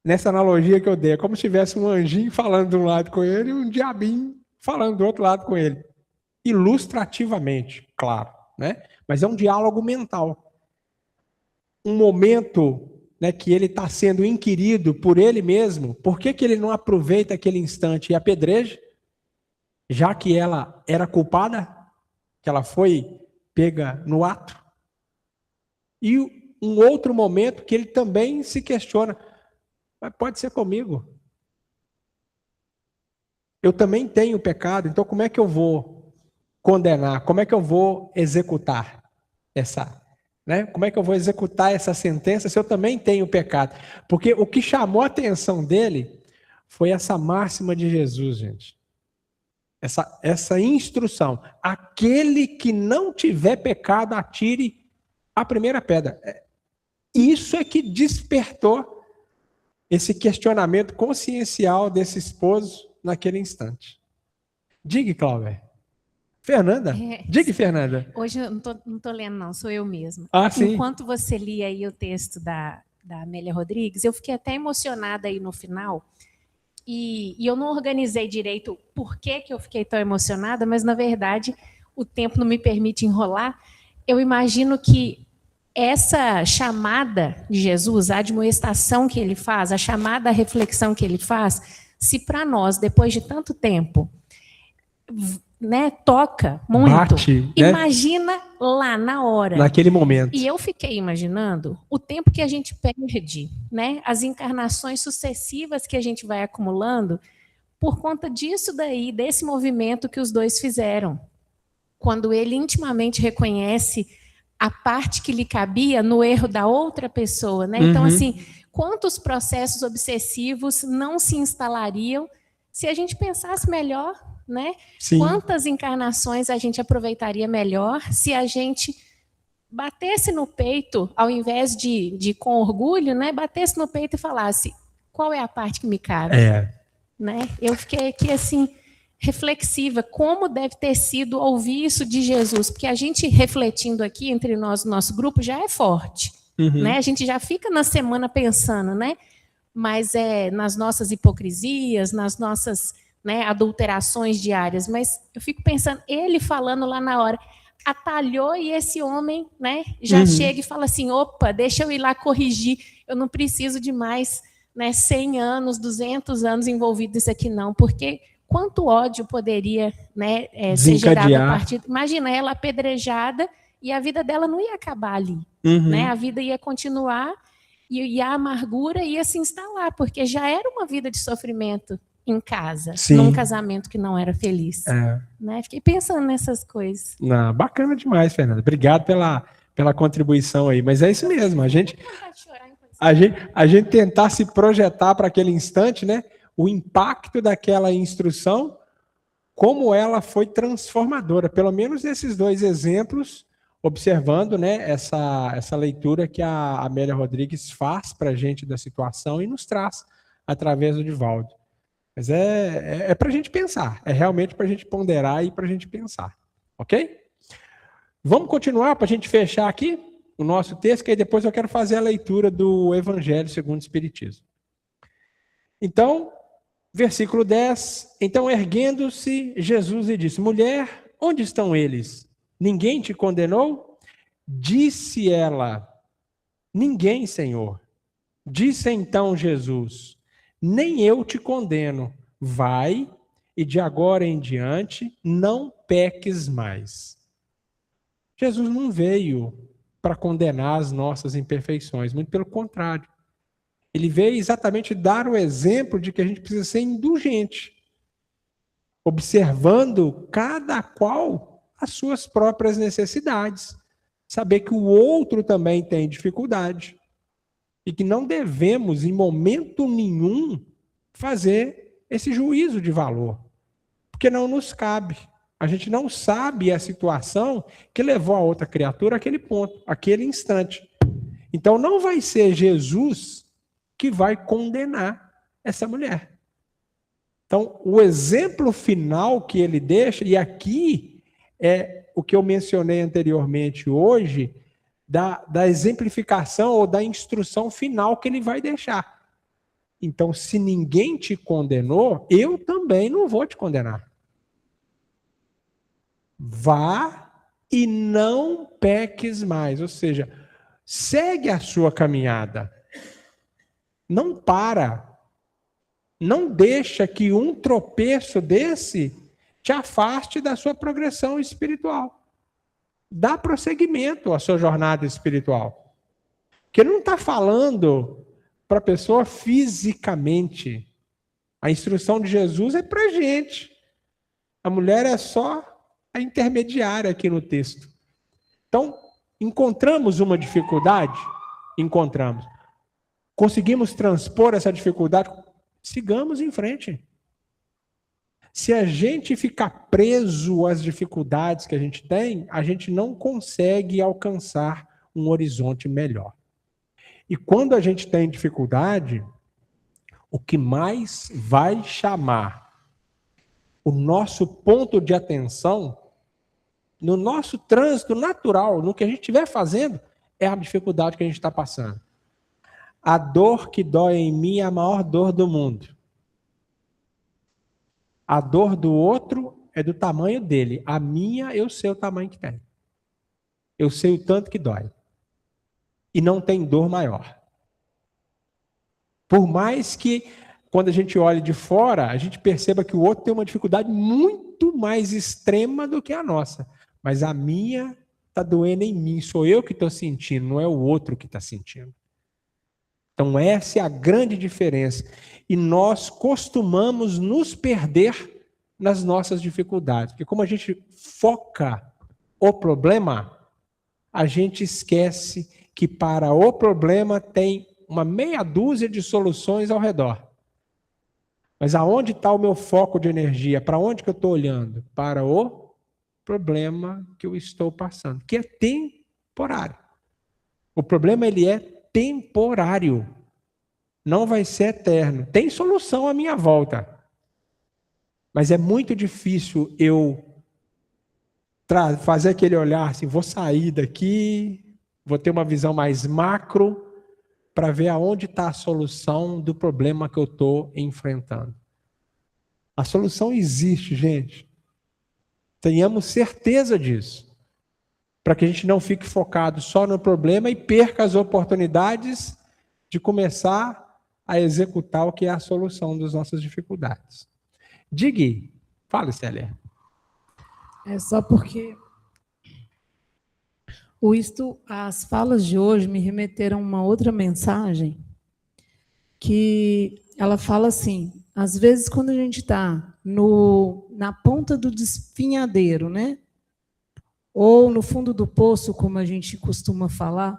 Nessa analogia que eu dei, é como se tivesse um anjinho falando de um lado com ele e um diabinho falando do outro lado com ele. Ilustrativamente, claro, né? Mas é um diálogo mental. Um momento, né, que ele está sendo inquirido por ele mesmo, por que ele não aproveita aquele instante e apedreja, já que ela era culpada? Que ela foi pega no ato. E um outro momento que ele também se questiona, mas pode ser comigo. Eu também tenho pecado, então como é que eu vou condenar? Como é que eu vou executar como é que eu vou executar essa sentença se eu também tenho pecado? Porque o que chamou a atenção dele foi essa máxima de Jesus, gente. Essa instrução, aquele que não tiver pecado, atire a primeira pedra. Isso é que despertou esse questionamento consciencial desse esposo naquele instante. Diga, Cláudia. Fernanda? Diga, Fernanda.
Hoje eu não estou lendo, não, sou eu mesma.
Sim.
Enquanto você lia aí o texto da Amélia Rodrigues, eu fiquei até emocionada aí no final. E eu não organizei direito por que eu fiquei tão emocionada, mas, na verdade, o tempo não me permite enrolar. Eu imagino que essa chamada de Jesus, a admoestação que ele faz, a chamada à reflexão que ele faz, se para nós, depois de tanto tempo, né, toca muito,
bate,
imagina, né? Lá na hora.
Naquele momento.
E eu fiquei imaginando o tempo que a gente perde, né? As encarnações sucessivas que a gente vai acumulando por conta disso daí, desse movimento que os dois fizeram. Quando ele intimamente reconhece a parte que lhe cabia no erro da outra pessoa, né? Então, assim, quantos processos obsessivos não se instalariam se a gente pensasse melhor, né?
Sim.
Quantas encarnações a gente aproveitaria melhor se a gente batesse no peito, ao invés de com orgulho, né? Batesse no peito e falasse, qual é a parte que me cabe? Né? Eu fiquei aqui assim, reflexiva, como deve ter sido ouvir isso de Jesus, porque a gente refletindo aqui entre nós, no nosso grupo, já é forte. Né? A gente já fica na semana pensando, né? Mas nas nossas hipocrisias, nas nossas, né, adulterações diárias, mas eu fico pensando, ele falando lá na hora, atalhou e esse homem, né, já chega e fala assim, opa, deixa eu ir lá corrigir, eu não preciso de mais, né, 100 anos, 200 anos envolvido nisso aqui não, porque quanto ódio poderia, né, ser gerado a partir... Imagina ela apedrejada e a vida dela não ia acabar ali, né, a vida ia continuar e a amargura ia se instalar, porque já era uma vida de sofrimento em casa, num casamento que não era feliz. Né? Fiquei pensando nessas coisas.
Não, bacana demais, Fernanda. Obrigado pela contribuição aí. Mas é isso mesmo, a gente tentar se projetar para aquele instante, né? O impacto daquela instrução, como ela foi transformadora. Pelo menos nesses dois exemplos, observando, né, essa leitura que a Amélia Rodrigues faz para a gente da situação e nos traz através do Divaldo. Mas é para a gente pensar, é realmente para a gente ponderar e para a gente pensar, ok? Vamos continuar para a gente fechar aqui o nosso texto, que aí depois eu quero fazer a leitura do Evangelho segundo o Espiritismo. Então, versículo 10, então erguendo-se Jesus lhe disse, mulher, onde estão eles? Ninguém te condenou? Disse ela, ninguém, Senhor. Disse então Jesus, nem eu te condeno, vai e de agora em diante não peques mais. Jesus não veio para condenar as nossas imperfeições, muito pelo contrário. Ele veio exatamente dar o exemplo de que a gente precisa ser indulgente, observando cada qual as suas próprias necessidades, saber que o outro também tem dificuldade. E que não devemos, em momento nenhum, fazer esse juízo de valor. Porque não nos cabe. A gente não sabe a situação que levou a outra criatura àquele ponto, àquele instante. Então não vai ser Jesus que vai condenar essa mulher. Então o exemplo final que ele deixa, e aqui é o que eu mencionei anteriormente hoje, da exemplificação ou da instrução final que ele vai deixar. Então, se ninguém te condenou, eu também não vou te condenar. Vá e não peques mais. Ou seja, segue a sua caminhada. Não para. Não deixa que um tropeço desse te afaste da sua progressão espiritual. Dá prosseguimento à sua jornada espiritual. Porque ele não está falando para a pessoa fisicamente. A instrução de Jesus é para a gente. A mulher é só a intermediária aqui no texto. Então, encontramos uma dificuldade? Encontramos. Conseguimos transpor essa dificuldade? Sigamos em frente. Se a gente ficar preso às dificuldades que a gente não consegue alcançar um horizonte melhor. E quando a gente tem dificuldade, o que mais vai chamar o nosso ponto de atenção, no nosso trânsito natural, no que a gente estiver fazendo, é a dificuldade que a gente está passando. A dor que dói em mim é a maior dor do mundo. A dor do outro é do tamanho dele. A minha, eu sei o tamanho que tem. Eu sei o tanto que dói. E não tem dor maior. Por mais que, quando a gente olha de fora, a gente perceba que o outro tem uma dificuldade muito mais extrema do que a nossa. Mas a minha está doendo em mim. Sou eu que estou sentindo, não é o outro que está sentindo. Então essa é a grande diferença. E nós costumamos nos perder nas nossas dificuldades. Porque como a gente foca o problema, a gente esquece que para o problema tem uma meia dúzia de soluções ao redor. Mas aonde está o meu foco de energia? Para onde que eu estou olhando? Para o problema que eu estou passando, que é temporário. O problema ele é temporário. Não vai ser eterno. Tem solução à minha volta. Mas é muito difícil eu fazer aquele olhar assim, vou sair daqui, vou ter uma visão mais macro para ver aonde está a solução do problema que eu estou enfrentando. A solução existe, gente. Tenhamos certeza disso. para que a gente não fique focado só no problema e perca as oportunidades de começar a executar o que é a solução das nossas dificuldades. Diga, fala, Célia.
É só porque as falas de hoje me remeteram a uma outra mensagem que ela fala assim, às vezes quando a gente está na ponta do desfinhadeiro, né? Ou no fundo do poço, como a gente costuma falar,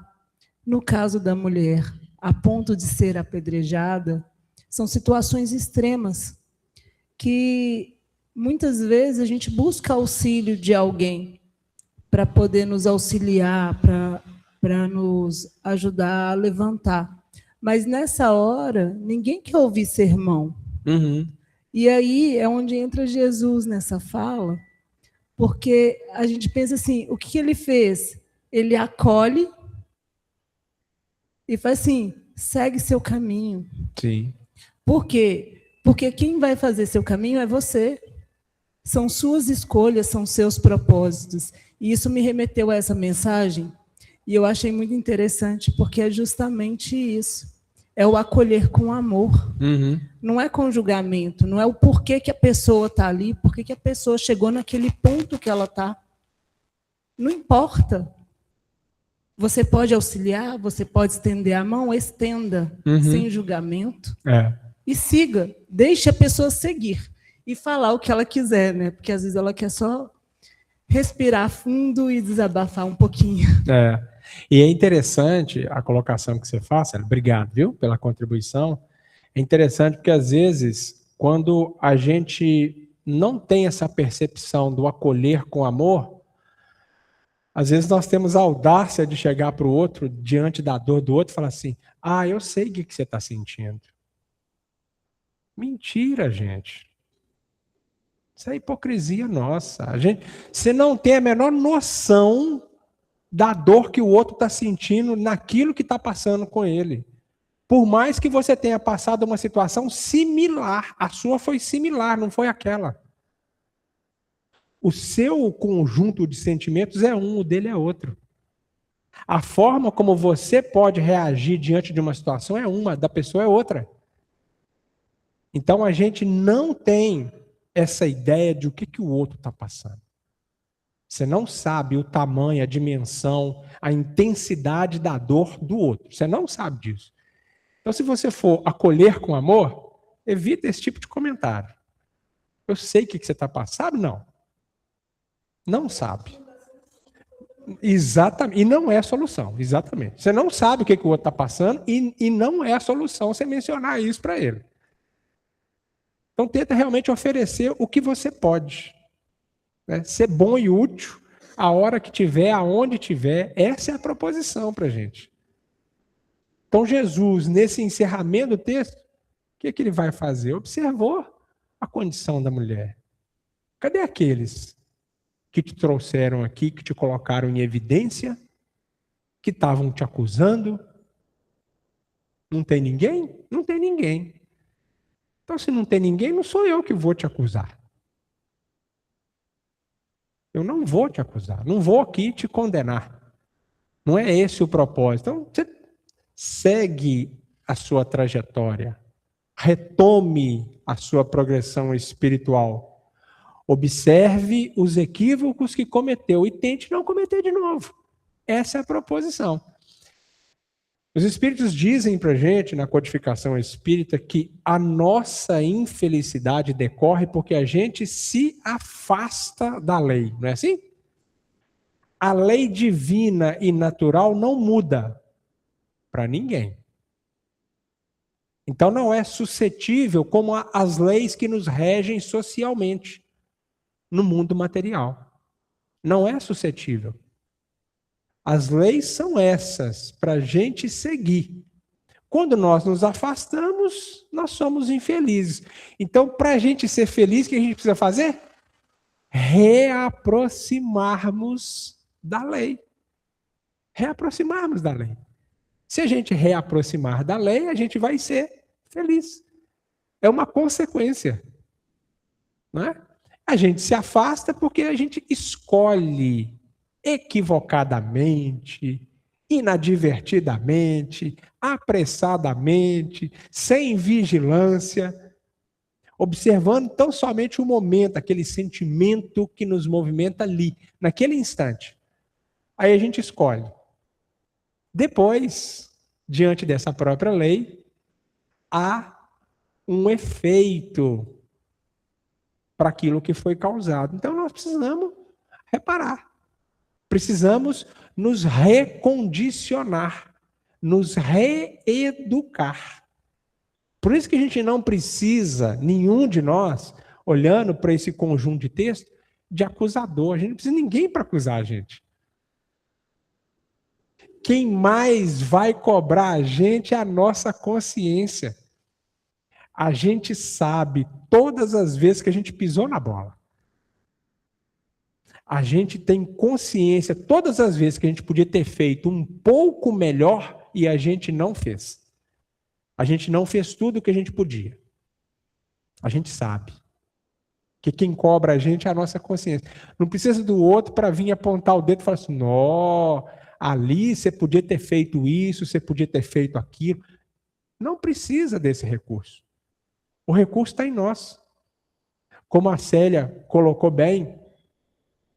no caso da mulher, a ponto de ser apedrejada, são situações extremas que muitas vezes a gente busca auxílio de alguém para poder nos auxiliar, para nos ajudar a levantar. Mas nessa hora, ninguém quer ouvir sermão.
Uhum.
E aí é onde entra Jesus nessa fala, porque a gente pensa assim, o que ele fez? Ele acolhe e faz assim, segue seu caminho.
Sim.
Por quê? Porque quem vai fazer seu caminho é você. São suas escolhas, são seus propósitos. E isso me remeteu a essa mensagem, e eu achei muito interessante, porque é justamente isso. É o acolher com amor.
Uhum.
Não é com julgamento, não é o porquê que a pessoa está ali, porquê que a pessoa chegou naquele ponto que ela está. Não importa. Você pode auxiliar, você pode estender a mão, estenda, sem julgamento. E siga, deixe a pessoa seguir e falar o que ela quiser, né? Porque às vezes ela quer só respirar fundo e desabafar um pouquinho.
E é interessante a colocação que você faz, obrigado, viu, pela contribuição. É interessante porque às vezes, quando a gente não tem essa percepção do acolher com amor, às vezes nós temos a audácia de chegar para o outro, diante da dor do outro, e falar assim, eu sei o que você está sentindo. Mentira, gente. Isso é hipocrisia nossa. Você não tem a menor noção da dor que o outro está sentindo naquilo que está passando com ele. Por mais que você tenha passado uma situação similar, a sua foi similar, não foi aquela. O seu conjunto de sentimentos é um, o dele é outro. A forma como você pode reagir diante de uma situação é uma, da pessoa é outra. Então a gente não tem essa ideia de o que o outro está passando. Você não sabe o tamanho, a dimensão, a intensidade da dor do outro. Você não sabe disso. Então, se você for acolher com amor, evita esse tipo de comentário. Eu sei o que você está passando. Sabe? Não. Não sabe. Exatamente. E não é a solução. Exatamente. Você não sabe o que o outro está passando e não é a solução você mencionar isso para ele. Então, tenta realmente oferecer o que você pode. Né? Ser bom e útil, a hora que tiver, aonde tiver. Essa é a proposição para a gente. Então, Jesus, nesse encerramento do texto, o que ele vai fazer? Observou a condição da mulher. Cadê aqueles que te trouxeram aqui, que te colocaram em evidência, que estavam te acusando? Não tem ninguém? Não tem ninguém. Então, se não tem ninguém, não sou eu que vou te acusar. Eu não vou te acusar, não vou aqui te condenar. Não é esse o propósito. Então, você segue a sua trajetória, retome a sua progressão espiritual, observe os equívocos que cometeu e tente não cometer de novo. Essa é a proposição. Os espíritos dizem para a gente, na codificação espírita, que a nossa infelicidade decorre porque a gente se afasta da lei, não é assim? A lei divina e natural não muda para ninguém. Então não é suscetível como as leis que nos regem socialmente no mundo material. Não é suscetível. As leis são essas, para a gente seguir. Quando nós nos afastamos, nós somos infelizes. Então, para a gente ser feliz, o que a gente precisa fazer? Reaproximarmos da lei. Reaproximarmos da lei. Se a gente reaproximar da lei, a gente vai ser feliz. É uma consequência. Não é? A gente se afasta porque a gente escolhe equivocadamente, inadvertidamente, apressadamente, sem vigilância, observando tão somente o momento, aquele sentimento que nos movimenta ali, naquele instante. Aí a gente escolhe. Depois, diante dessa própria lei, há um efeito para aquilo que foi causado. Então nós precisamos reparar. Precisamos nos recondicionar, nos reeducar. Por isso que a gente não precisa, nenhum de nós, olhando para esse conjunto de texto, de acusador. A gente não precisa de ninguém para acusar a gente. Quem mais vai cobrar a gente é a nossa consciência. A gente sabe todas as vezes que a gente pisou na bola. A gente tem consciência todas as vezes que a gente podia ter feito um pouco melhor e a gente não fez. A gente não fez tudo o que a gente podia. A gente sabe que quem cobra a gente é a nossa consciência. Não precisa do outro para vir apontar o dedo e falar assim, não, ali você podia ter feito isso, você podia ter feito aquilo. Não precisa desse recurso. O recurso está em nós. Como a Célia colocou bem,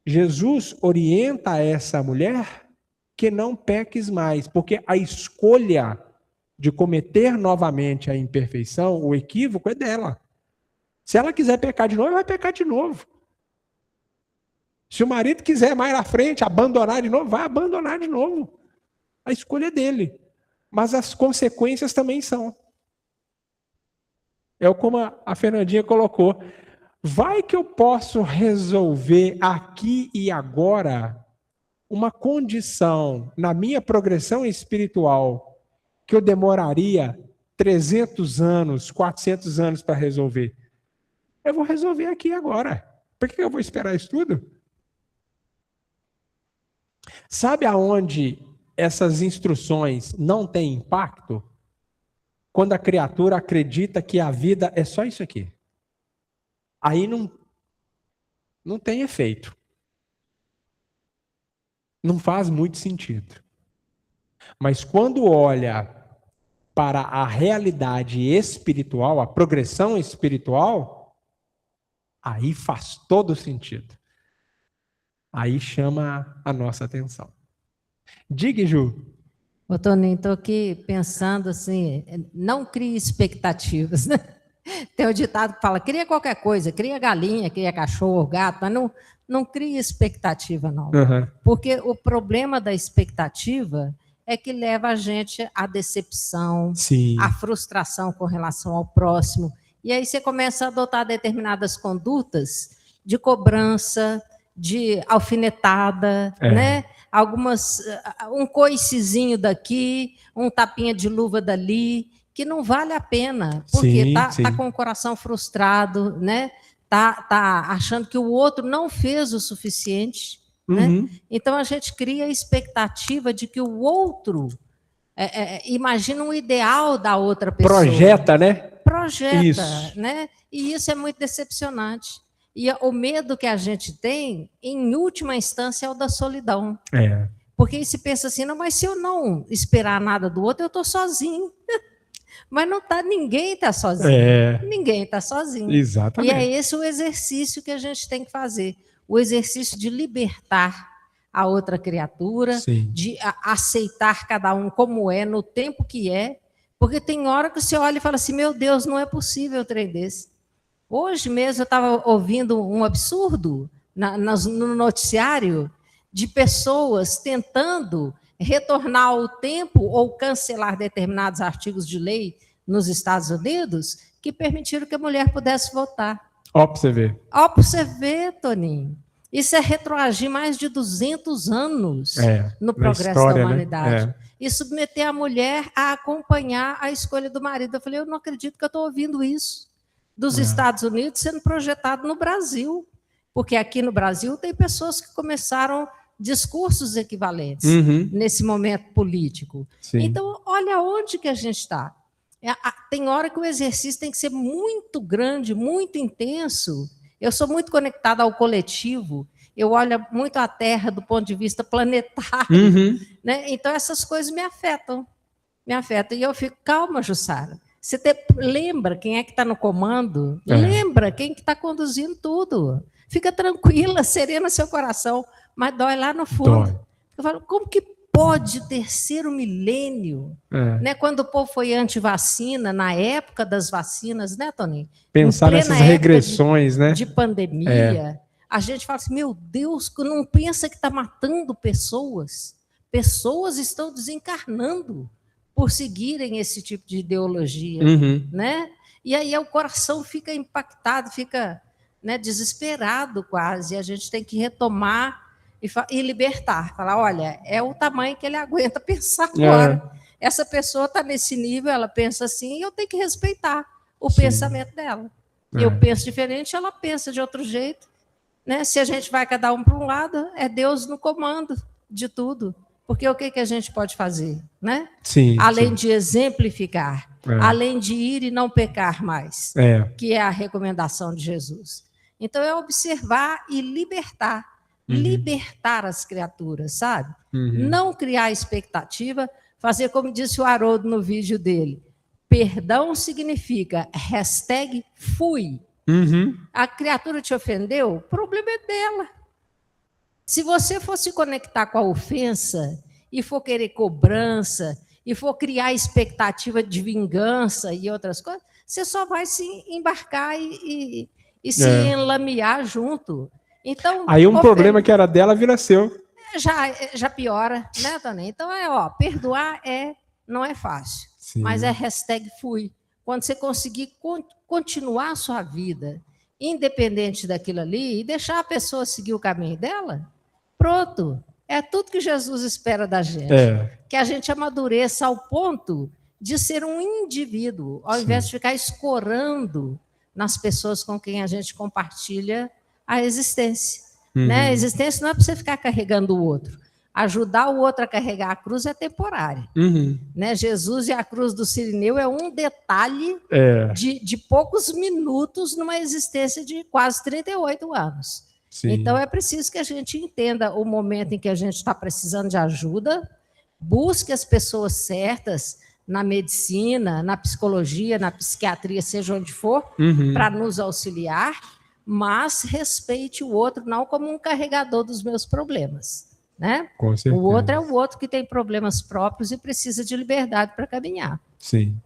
Jesus orienta essa mulher que não peques mais, porque a escolha de cometer novamente a imperfeição, o equívoco é dela. Se ela quiser pecar de novo, ela vai pecar de novo. Se o marido quiser mais na frente abandonar de novo, vai abandonar de novo. A escolha é dele. Mas as consequências também são. É como a Fernandinha colocou. Vai que eu posso resolver aqui e agora uma condição na minha progressão espiritual que eu demoraria 300 anos, 400 anos para resolver. Eu vou resolver aqui agora. Por que eu vou esperar isso tudo? Sabe aonde essas instruções não têm impacto? Quando a criatura acredita que a vida é só isso aqui. Aí não tem efeito. Não faz muito sentido. Mas quando olha para a realidade espiritual, a progressão espiritual, aí faz todo sentido. Aí chama a nossa atenção. Diga, Ju.
Ô, Toninho, estou aqui pensando assim, não crie expectativas, né? Tem um ditado que fala, cria qualquer coisa, cria galinha, cria cachorro, gato, mas não cria expectativa, não.
Uhum.
Porque o problema da expectativa é que leva a gente à decepção,
Sim,
à frustração com relação ao próximo. E aí você começa a adotar determinadas condutas de cobrança, de alfinetada, né? Algumas, um coicezinho daqui, um tapinha de luva dali, que não vale a pena, porque tá com o coração frustrado, né? Tá achando que o outro não fez o suficiente, né? Então a gente cria a expectativa de que o outro imagina um ideal da outra pessoa.
Projeta, né?
Projeta,
isso.
Né? E isso é muito decepcionante. E o medo que a gente tem, em última instância, é o da solidão. Porque aí se pensa assim, não, mas se eu não esperar nada do outro, eu estou sozinho. Mas não tá, ninguém está sozinho. Ninguém está sozinho.
Exatamente.
E é esse o exercício que a gente tem que fazer. O exercício de libertar a outra criatura, de aceitar cada um como é, no tempo que é. Porque tem hora que você olha e fala assim, meu Deus, não é possível um trem desse. Hoje mesmo eu estava ouvindo um absurdo no noticiário de pessoas tentando retornar ao tempo ou cancelar determinados artigos de lei nos Estados Unidos que permitiram que a mulher pudesse votar.
Ó, para você ver.
Ó, para você ver, Toninho. Isso é retroagir mais de 200 anos no progresso
história,
da humanidade.
Né?
E submeter a mulher a acompanhar a escolha do marido. Eu falei, eu não acredito que eu estou ouvindo isso. Dos Estados Unidos sendo projetado no Brasil. Porque aqui no Brasil tem pessoas que começaram discursos equivalentes nesse momento político. Então, olha onde que a gente está. Tem hora que o exercício tem que ser muito grande, muito intenso. Eu sou muito conectada ao coletivo, eu olho muito a Terra do ponto de vista planetário, né? Então essas coisas me afetam. E eu fico, calma, Jussara. Você lembra quem é que está no comando? Lembra quem que está conduzindo tudo. Fica tranquila, serena seu coração, mas dói lá no fundo. Eu falo, como que pode terceiro milênio? Né? Quando o povo foi anti-vacina, na época das vacinas, né, Toninho?
Pensar nessas regressões, né?
De pandemia, a gente fala assim, meu Deus, não pensa que está matando pessoas. Pessoas estão desencarnando por seguirem esse tipo de ideologia, né? E aí o coração fica impactado, fica, né, desesperado quase. E a gente tem que retomar e libertar. Falar, olha, é o tamanho que ele aguenta pensar agora. Essa pessoa está nesse nível, ela pensa assim, e eu tenho que respeitar o pensamento dela. Eu penso diferente, ela pensa de outro jeito. Né? Se a gente vai cada um para um lado, é Deus no comando de tudo. Porque o que a gente pode fazer? Né? Além de exemplificar, além de ir e não pecar mais, que é a recomendação de Jesus. Então, é observar e libertar. Libertar as criaturas, sabe? Não criar expectativa, fazer como disse o Haroldo no vídeo dele. Perdão significa #fui. A criatura te ofendeu, o problema é dela. Se você for se conectar com a ofensa e for querer cobrança e for criar expectativa de vingança e outras coisas, você só vai se embarcar e se enlamear junto. Então,
aí problema que era dela vira seu.
Já piora, né, Tânia? Então, perdoar não é fácil, mas é #fui. Quando você conseguir continuar a sua vida, independente daquilo ali, e deixar a pessoa seguir o caminho dela, pronto. É tudo que Jesus espera da gente. Que a gente amadureça ao ponto de ser um indivíduo, ao invés de ficar escorando nas pessoas com quem a gente compartilha a existência. Né? A existência não é para você ficar carregando o outro. Ajudar o outro a carregar a cruz é temporário. Né? Jesus e a cruz do Cirineu é um detalhe de poucos minutos numa existência de quase 38 anos. Então, é preciso que a gente entenda o momento em que a gente está precisando de ajuda, busque as pessoas certas na medicina, na psicologia, na psiquiatria, seja onde for, para nos auxiliar, mas respeite o outro não como um carregador dos meus problemas. Né?
Com certeza.
O outro é o outro que tem problemas próprios e precisa de liberdade para caminhar.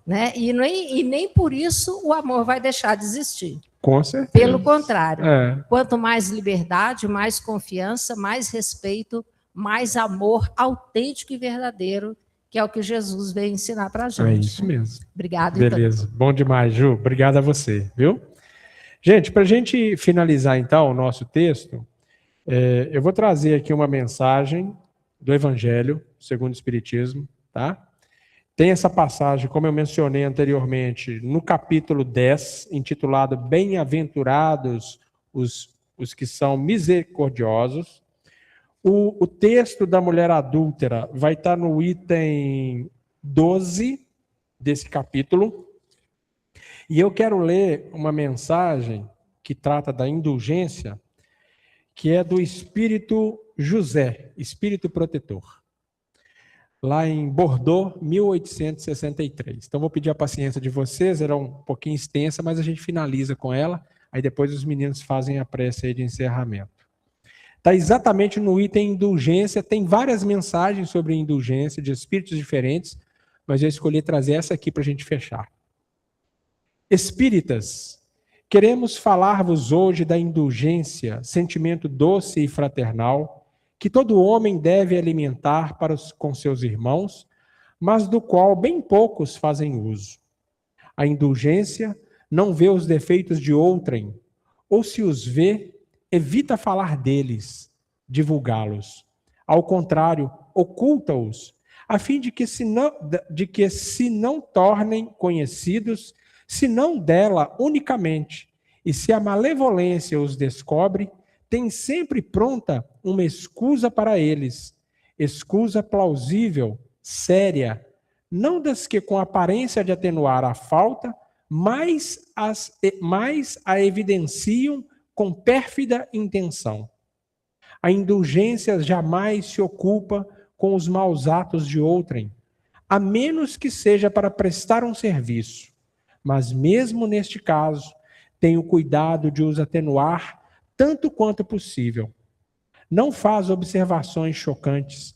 Né? E nem por isso o amor vai deixar de existir.
Com certeza.
Pelo contrário, quanto mais liberdade, mais confiança, mais respeito, mais amor autêntico e verdadeiro, que é o que Jesus veio ensinar para a gente.
É isso mesmo.
Obrigada.
Beleza. Então. Bom demais, Ju. Obrigado a você, viu? Gente, para a gente finalizar, então, o nosso texto, eu vou trazer aqui uma mensagem do Evangelho segundo o Espiritismo, tá? Tem essa passagem, como eu mencionei anteriormente, no capítulo 10, intitulado Bem-aventurados os que são misericordiosos. O texto da mulher adúltera vai estar no item 12 desse capítulo. E eu quero ler uma mensagem que trata da indulgência, que é do Espírito José, Espírito Protetor, lá em Bordeaux, 1863. Então, vou pedir a paciência de vocês, era um pouquinho extensa, mas a gente finaliza com ela, aí depois os meninos fazem a prece aí de encerramento. Está exatamente no item indulgência, tem várias mensagens sobre indulgência, de espíritos diferentes, mas eu escolhi trazer essa aqui para a gente fechar. Espíritas, queremos falar-vos hoje da indulgência, sentimento doce e fraternal, que todo homem deve alimentar com seus irmãos, mas do qual bem poucos fazem uso. A indulgência não vê os defeitos de outrem, ou se os vê, evita falar deles, divulgá-los. Ao contrário, oculta-os, a fim de que se não tornem conhecidos, senão dela unicamente, e se a malevolência os descobre, tem sempre pronta uma escusa para eles, escusa plausível, séria, não das que com aparência de atenuar a falta, mas a evidenciam com pérfida intenção. A indulgência jamais se ocupa com os maus atos de outrem, a menos que seja para prestar um serviço. Mas mesmo neste caso, tenho cuidado de os atenuar tanto quanto possível. Não faz observações chocantes,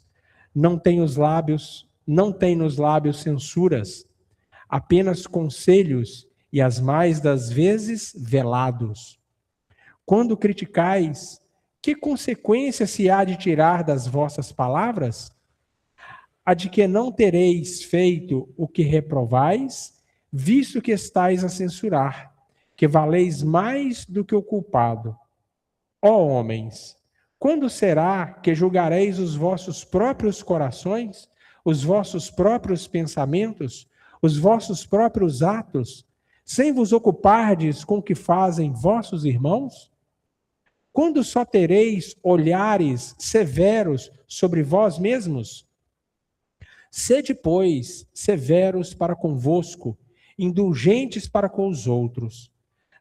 não tem nos lábios censuras, apenas conselhos e as mais das vezes velados. Quando criticais, que consequência se há de tirar das vossas palavras? A de que não tereis feito o que reprovais, visto que estáis a censurar, que valeis mais do que o culpado. Ó homens, quando será que julgareis os vossos próprios corações, os vossos próprios pensamentos, os vossos próprios atos, sem vos ocupardes com o que fazem vossos irmãos? Quando só tereis olhares severos sobre vós mesmos? Sede, pois, severos para convosco, indulgentes para com os outros.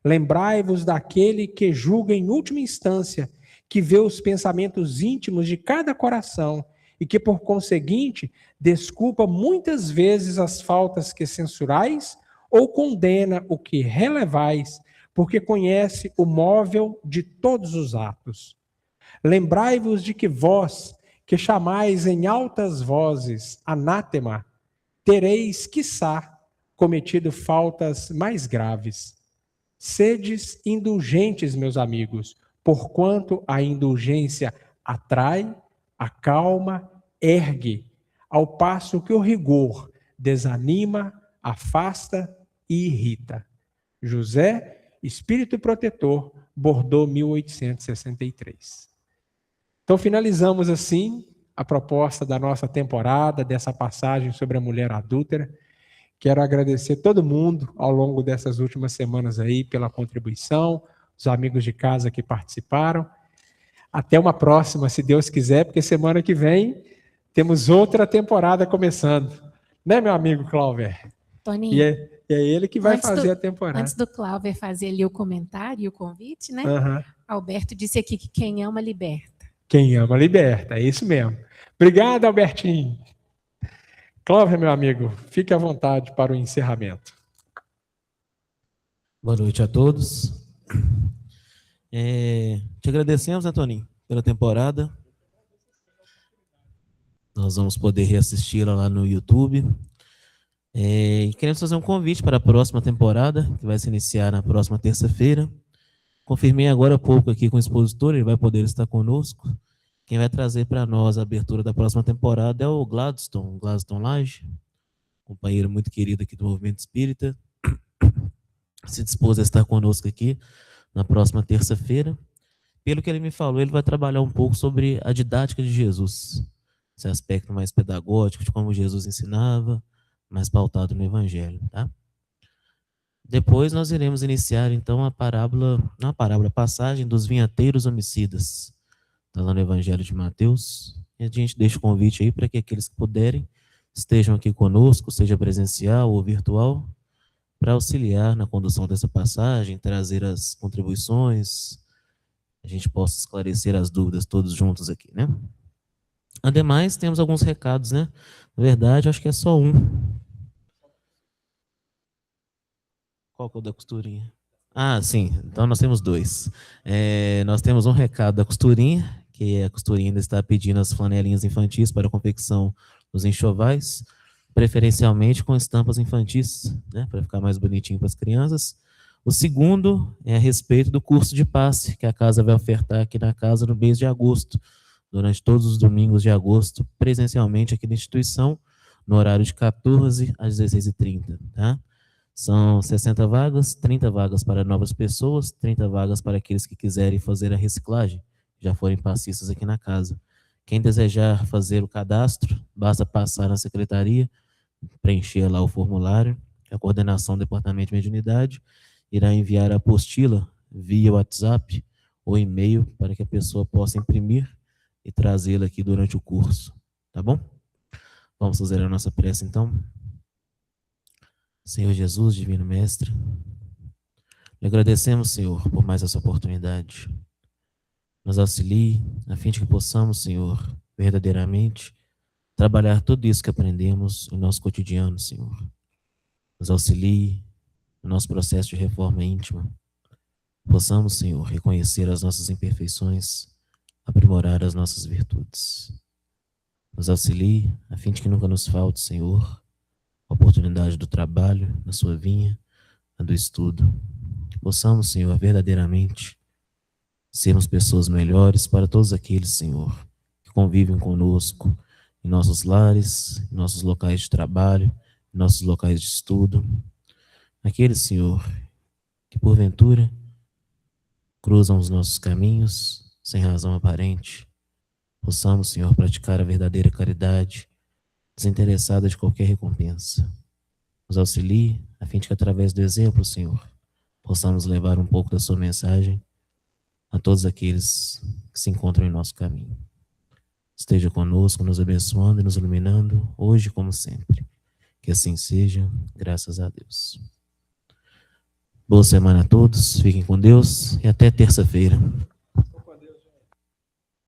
Lembrai-vos daquele que julga em última instância, que vê os pensamentos íntimos de cada coração e que, por conseguinte, desculpa muitas vezes as faltas que censurais ou condena o que relevais, porque conhece o móvel de todos os atos. Lembrai-vos de que vós, que chamais em altas vozes anátema, tereis, quiçá, cometido faltas mais graves. Sedes indulgentes, meus amigos, porquanto a indulgência atrai, acalma, ergue, ao passo que o rigor desanima, afasta e irrita. José, Espírito Protetor, Bordeaux, 1863. Então, finalizamos assim a proposta da nossa temporada, dessa passagem sobre a mulher adúltera. Quero agradecer todo mundo ao longo dessas últimas semanas aí pela contribuição, os amigos de casa que participaram. Até uma próxima, se Deus quiser, porque semana que vem temos outra temporada começando. Né, meu amigo Cláudio?
Toninho.
E é ele que vai fazer a temporada.
Antes do Cláudio fazer ali o comentário e o convite, né?
Uhum.
Alberto disse aqui que quem ama, liberta.
Quem ama, liberta. É isso mesmo. Obrigado, Albertinho. Cláudio, meu amigo, fique à vontade para o encerramento.
Boa noite a todos. Te agradecemos, né, Toninho, pela temporada. Nós vamos poder reassisti-la lá no YouTube. E queremos fazer um convite para a próxima temporada, que vai se iniciar na próxima terça-feira. Confirmei agora há pouco aqui com o expositor, ele vai poder estar conosco. Quem vai trazer para nós a abertura da próxima temporada é o Gladstone Lage, companheiro muito querido aqui do Movimento Espírita. Se dispôs a estar conosco aqui na próxima terça-feira. Pelo que ele me falou, ele vai trabalhar um pouco sobre a didática de Jesus, esse aspecto mais pedagógico de como Jesus ensinava, mais pautado no Evangelho, tá? Depois nós iremos iniciar, então, a passagem dos vinhateiros homicidas. Está lá no Evangelho de Mateus. E a gente deixa o convite aí para que aqueles que puderem estejam aqui conosco, seja presencial ou virtual, para auxiliar na condução dessa passagem, trazer as contribuições, a gente possa esclarecer as dúvidas todos juntos aqui, né? Ademais, temos alguns recados, né? Na verdade, acho que é só um. Qual que é o da costurinha? Ah, sim. Então nós temos dois. Nós temos um recado da costurinha, que a costurinha ainda está pedindo as flanelinhas infantis para a confecção dos enxovais, preferencialmente com estampas infantis, né? Para ficar mais bonitinho para as crianças. O segundo é a respeito do curso de passe, que a casa vai ofertar aqui na casa no mês de agosto, durante todos os domingos de agosto, presencialmente aqui na instituição, no horário de 14 às 16h30, tá? São 60 vagas, 30 vagas para novas pessoas, 30 vagas para aqueles que quiserem fazer a reciclagem, já forem passistas aqui na casa. Quem desejar fazer o cadastro, basta passar na secretaria, preencher lá o formulário, a coordenação do departamento de mediunidade irá enviar a apostila via WhatsApp ou e-mail para que a pessoa possa imprimir e trazê-la aqui durante o curso, tá bom? Vamos fazer a nossa prece então. Senhor Jesus, Divino Mestre, lhe agradecemos, Senhor, por mais essa oportunidade. Nos auxilie, a fim de que possamos, Senhor, verdadeiramente trabalhar tudo isso que aprendemos em nosso cotidiano, Senhor. Nos auxilie no nosso processo de reforma íntima. Possamos, Senhor, reconhecer as nossas imperfeições, aprimorar as nossas virtudes. Nos auxilie, a fim de que nunca nos falte, Senhor, a oportunidade do trabalho, da sua vinha, a do estudo. Possamos, Senhor, verdadeiramente sermos pessoas melhores para todos aqueles, Senhor, que convivem conosco em nossos lares, em nossos locais de trabalho, em nossos locais de estudo. Aqueles, Senhor, que porventura cruzam os nossos caminhos sem razão aparente. Possamos, Senhor, praticar a verdadeira caridade, desinteressada de qualquer recompensa. Nos auxilie, a fim de que, através do exemplo, Senhor, possamos levar um pouco da sua mensagem a todos aqueles que se encontram em nosso caminho. Esteja conosco, nos abençoando e nos iluminando, hoje como sempre. Que assim seja, graças a Deus. Boa semana a todos, fiquem com Deus e até terça-feira.